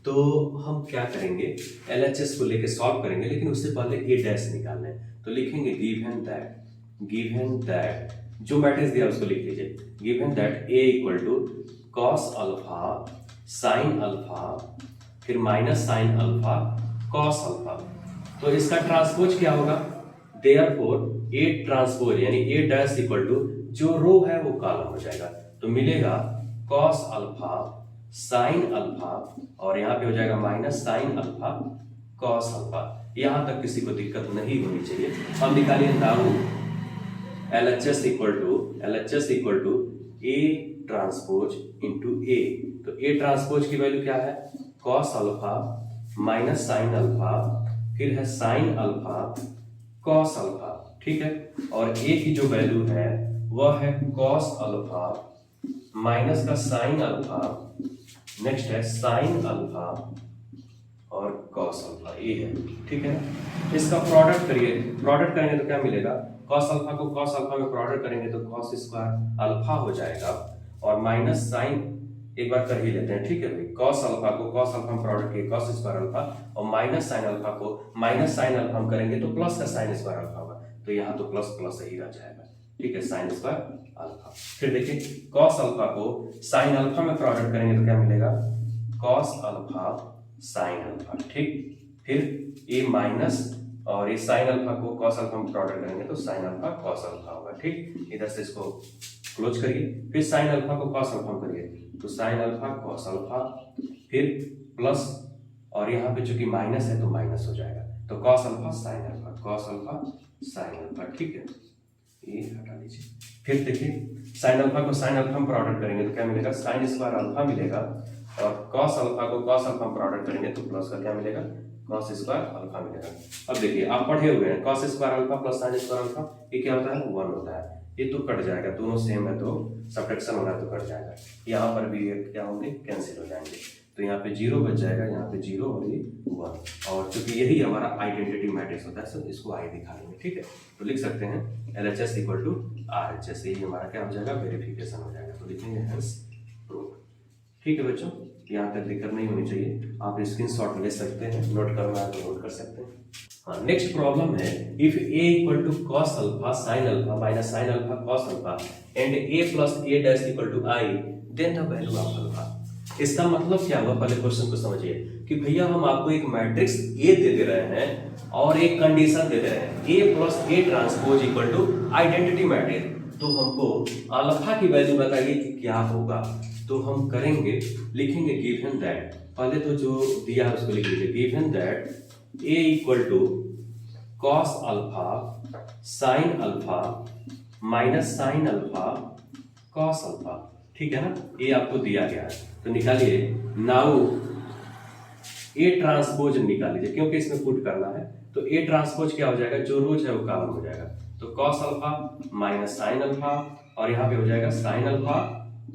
तो हम क्या करेंगे, एलएचएस को लेके सॉल्व करेंगे, लेकिन उससे पहले ए डैश निकालना है। तो लिखेंगे गिवन दैट जो मैट्रिक्स दिया उसको लिख लीजिए, given that A equal to cos alpha sine alpha फिर minus sine alpha cos alpha, तो इसका ट्रांसपोज क्या होगा? देयरफॉर ए ट्रांसपोज यानी ए डैश इक्वल टू जो रो है वो कॉलम हो जाएगा, तो मिलेगा कॉस अल्फा साइन अल्फा और यहाँ पे हो जाएगा minus sine alpha cos alpha. यहां तक किसी को दिक्कत नहीं होनी चाहिए। हम निकालिए now LHS equal to A transpose into A, तो ए ट्रांसपोज की वैल्यू क्या है? Cos alpha minus sine alpha फिर है साइन अल्फा कॉस अल्फा। ठीक है, और ए की जो वैल्यू है वह है कॉस अल्फा माइनस का साइन अल्फा, नेक्स्ट है साइन अल्फा और कॉस अल्फा, ए है। ठीक है, इसका प्रोडक्ट करिए, प्रोडक्ट करेंगे तो क्या मिलेगा? कॉस अल्फा को कॉस अल्फा में प्रोडक्ट करेंगे तो कॉस स्क्वायर अल्फा हो जाएगा और माइनस साइन एक बार कर ही लेते हैं। ठीक है भाई, कॉस अल्फा को कॉस अल्फा में प्रोडक्ट किए कॉस स्क्वायर अल्फा और माइनस साइन अल्फा को माइनस साइन अल्फा हम करेंगे तो प्लस का साइन स्क्वायर अल्फा होगा, तो यहाँ तो प्लस प्लस ही रह जाएगा। ठीक है, साइन स्क्वायर अल्फा। फिर देखिए कॉस अल्फा को साइन अल्फा में प्रोडक्ट करेंगे तो क्या मिलेगा? Cos alpha sine alpha. ठीक, फिर ए माइनस और ये साइन अल्फा को कॉस अल्फा में प्रोडक्ट करेंगे तो साइन अल्फा कॉस अल्फा होगा। ठीक, इधर से इसको क्लोज करिए, फिर साइन अल्फा को कॉस अल्फा करिए तो साइन अल्फा कॉस अल्फा फिर प्लस और यहाँ पे चूंकि माइनस है तो माइनस हो जाएगा, तो cos alpha sine alpha cos alpha sine alpha. ठीक है, ये हटा लीजिए। फिर देखिए साइन अल्फा को साइन अल्फा में प्रोडक्ट करेंगे तो क्या मिलेगा? साइन स्क्वायर अल्फा मिलेगा और कॉस अल्फा को कॉस अल्फा में प्रोडक्ट करेंगे तो प्लस का क्या मिलेगा? कॉस स्क्वायर अल्फा मिलेगा। अब देखिए आप पढ़े हुए हैं cos square alpha plus sine square alpha, ये क्या होता है? 1 होता है। ये तो कट जाएगा, दोनों सेम है तो सब्ट्रैक्शन होना है तो कट जाएगा। यहाँ पर भी क्या होंगे? कैंसिल हो जाएंगे, तो यहाँ पे 0 बच जाएगा, यहाँ पे 0 और ये 1, और चूंकि यही हमारा आइडेंटिटी मैट्रिक्स होता है सो इसको आई दिखा लेंगे। ठीक है, तो लिख सकते हैं LHS इक्वल टू RHS, ये हमारा क्या हो जाएगा? वेरिफिकेशन हो जाएगा, तो लिखेंगे हेंस प्रूव। ठीक है बच्चों, यहाँ तक दिक्कत नहीं होनी चाहिए, आप स्क्रीनशॉट ले सकते हैं, नोट करना है तो नोट कर सकते हैं। हाँ, नेक्स्ट प्रॉब्लम है if a equal to cos alpha sine alpha minus sine alpha cos alpha and a plus a dash equal to i then the value of alpha. इसका मतलब क्या हुआ? पहले क्वेश्चन को समझिए कि भैया हम आपको एक मैट्रिक्स A दे रहे हैं और एक कंडीशन दे रहे हैं a plus a transpose equal to identity matrix, तो हमको अल्फा की वैल्यू बताइए कि क्या होगा। तो हम करेंगे, लिखेंगे गिवन दैट, पहले तो जो दिया है उसको लिख लीजिए, given that a equal to cos alpha sine alpha minus sine alpha cos alpha. ठीक है ना, ये आपको दिया गया है, तो निकालिए नाउ ए ट्रांसपोज निकाल लीजिए, क्योंकि इसमें पुट करना है तो ए ट्रांसपोज क्या हो जाएगा? जो रोज है वो कॉलम हो जाएगा, तो cos alpha minus sine alpha और यहाँ पे हो जाएगा साइन अल्फा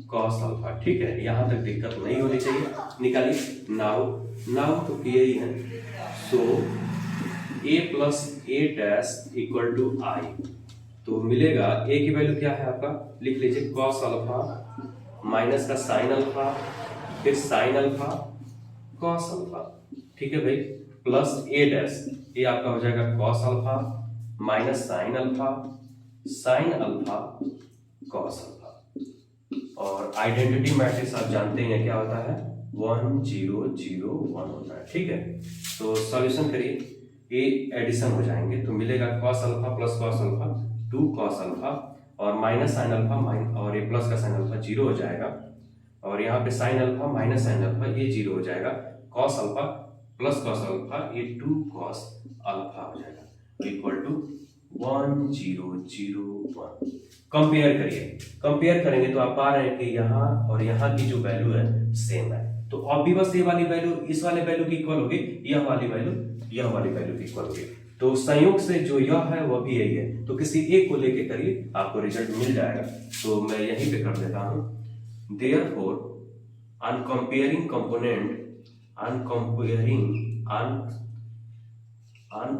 कॉस अल्फा। ठीक है, यहाँ तक दिक्कत नहीं होनी चाहिए। निकालिए नाउ तो किए ही है, so a plus a dash equal to i, तो मिलेगा a की वैल्यू क्या है आपका? लिख लीजिए कॉस अल्फा माइनस का साइन अल्फा फिर साइन अल्फा कॉस अल्फा। ठीक है भाई, प्लस a डैश, ये आपका हो जाएगा cos alpha minus sine alpha sine alpha cos alpha. और आइडेंटिटी मैट्रिक्स आप जानते हैं क्या होता है? 1 0 0 1 होता है। ठीक है, तो सॉल्यूशन करिए, ये एडिशन हो जाएंगे तो मिलेगा cos alpha plus cos alpha 2 cos alpha और माइनस साइन अल्फा और ये प्लस का साइन अल्फा 0 हो जाएगा और यहाँ पे sign alpha minus sine alpha ये 0 हो जाएगा, cos alpha plus cos alpha ये 2 कॉस अल्फा हो जाएगा इक्वल टू 1 0 0 1। कंपेयर करेंगे तो आप पा रहे हैं कि यहाँ और यहाँ की जो वैल्यू है सेम है, तो अब भी बस ये वाली वैल्यू इस वाले वैल्यू की इक्वल होगी, यह वाली वैल्यू की इक्वल होगी, तो संयोग से जो यह है वह भी यही है, तो किसी एक को लेके करिए आपको रिजल्ट मिल जाएगा। तो मैं यहीं पे कर देता हूं, therefore on comparing on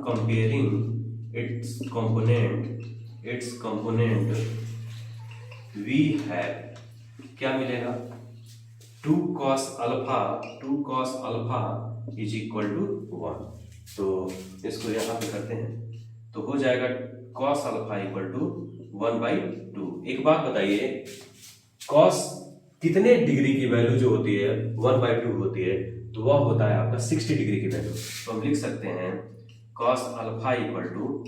comparing its component we have क्या मिलेगा, 2 cos alpha is equal to 1। तो इसको यहाँ पे करते हैं तो हो जाएगा cos अल्फा इक्वल टू 1/2। एक बात बताइए, cos कितने डिग्री की वैल्यू जो होती है 1/2 होती है, तो वह होता है आपका 60 डिग्री की वैल्यू। तो हम लिख सकते हैं cos alpha equal to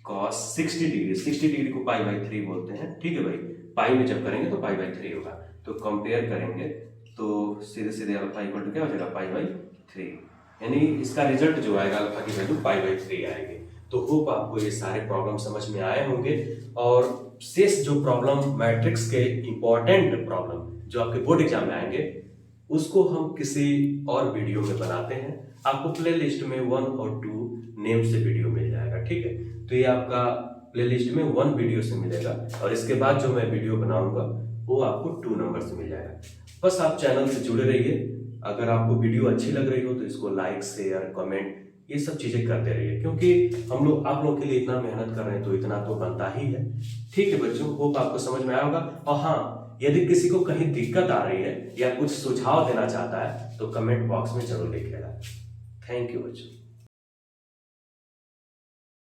cos 60 degree, 60 degree को π/3 बोलते हैं, ठीक है भाई। पाई में जब करेंगे तो π/3 होगा। तो कंपेयर करेंगे तो सीधे सीधे अल्फा इक्वल टू क्या हो जाएगा, π/3, यानी इसका रिजल्ट जो आएगा अल्फा की वैल्यू π/3 आएगी। तो होप आपको ये सारे प्रॉब्लम समझ में आए होंगे, और शेष जो प्रॉब्लम मैट्रिक्स के इंपॉर्टेंट प्रॉब्लम जो आपके बोर्ड एग्जाम में आएंगे उसको हम किसी और वीडियो में बनाते हैं। आपको प्ले लिस्ट में 1 और 2 नेम से वीडियो मिल जाएगा, ठीक है। तो ये आपका प्ले लिस्ट में 1 वीडियो से मिलेगा, और इसके बाद जो मैं वीडियो बनाऊंगा वो आपको 2 नंबर से मिल जाएगा। बस आप चैनल से जुड़े रहिए। अगर आपको वीडियो अच्छी लग रही हो तो इसको लाइक, शेयर, कमेंट ये सब चीजें करते रहिए, क्योंकि हम लोग आप लोगों के लिए इतना मेहनत कर रहे हैं तो इतना तो बनता ही है, ठीक है बच्चों। होप आपको समझ में आया होगा। और हाँ, यदि किसी को कहीं दिक्कत आ रही है या कुछ सुझाव देना चाहता है तो कमेंट बॉक्स में जरूर लिखिएगा। थैंक यू बच्चों।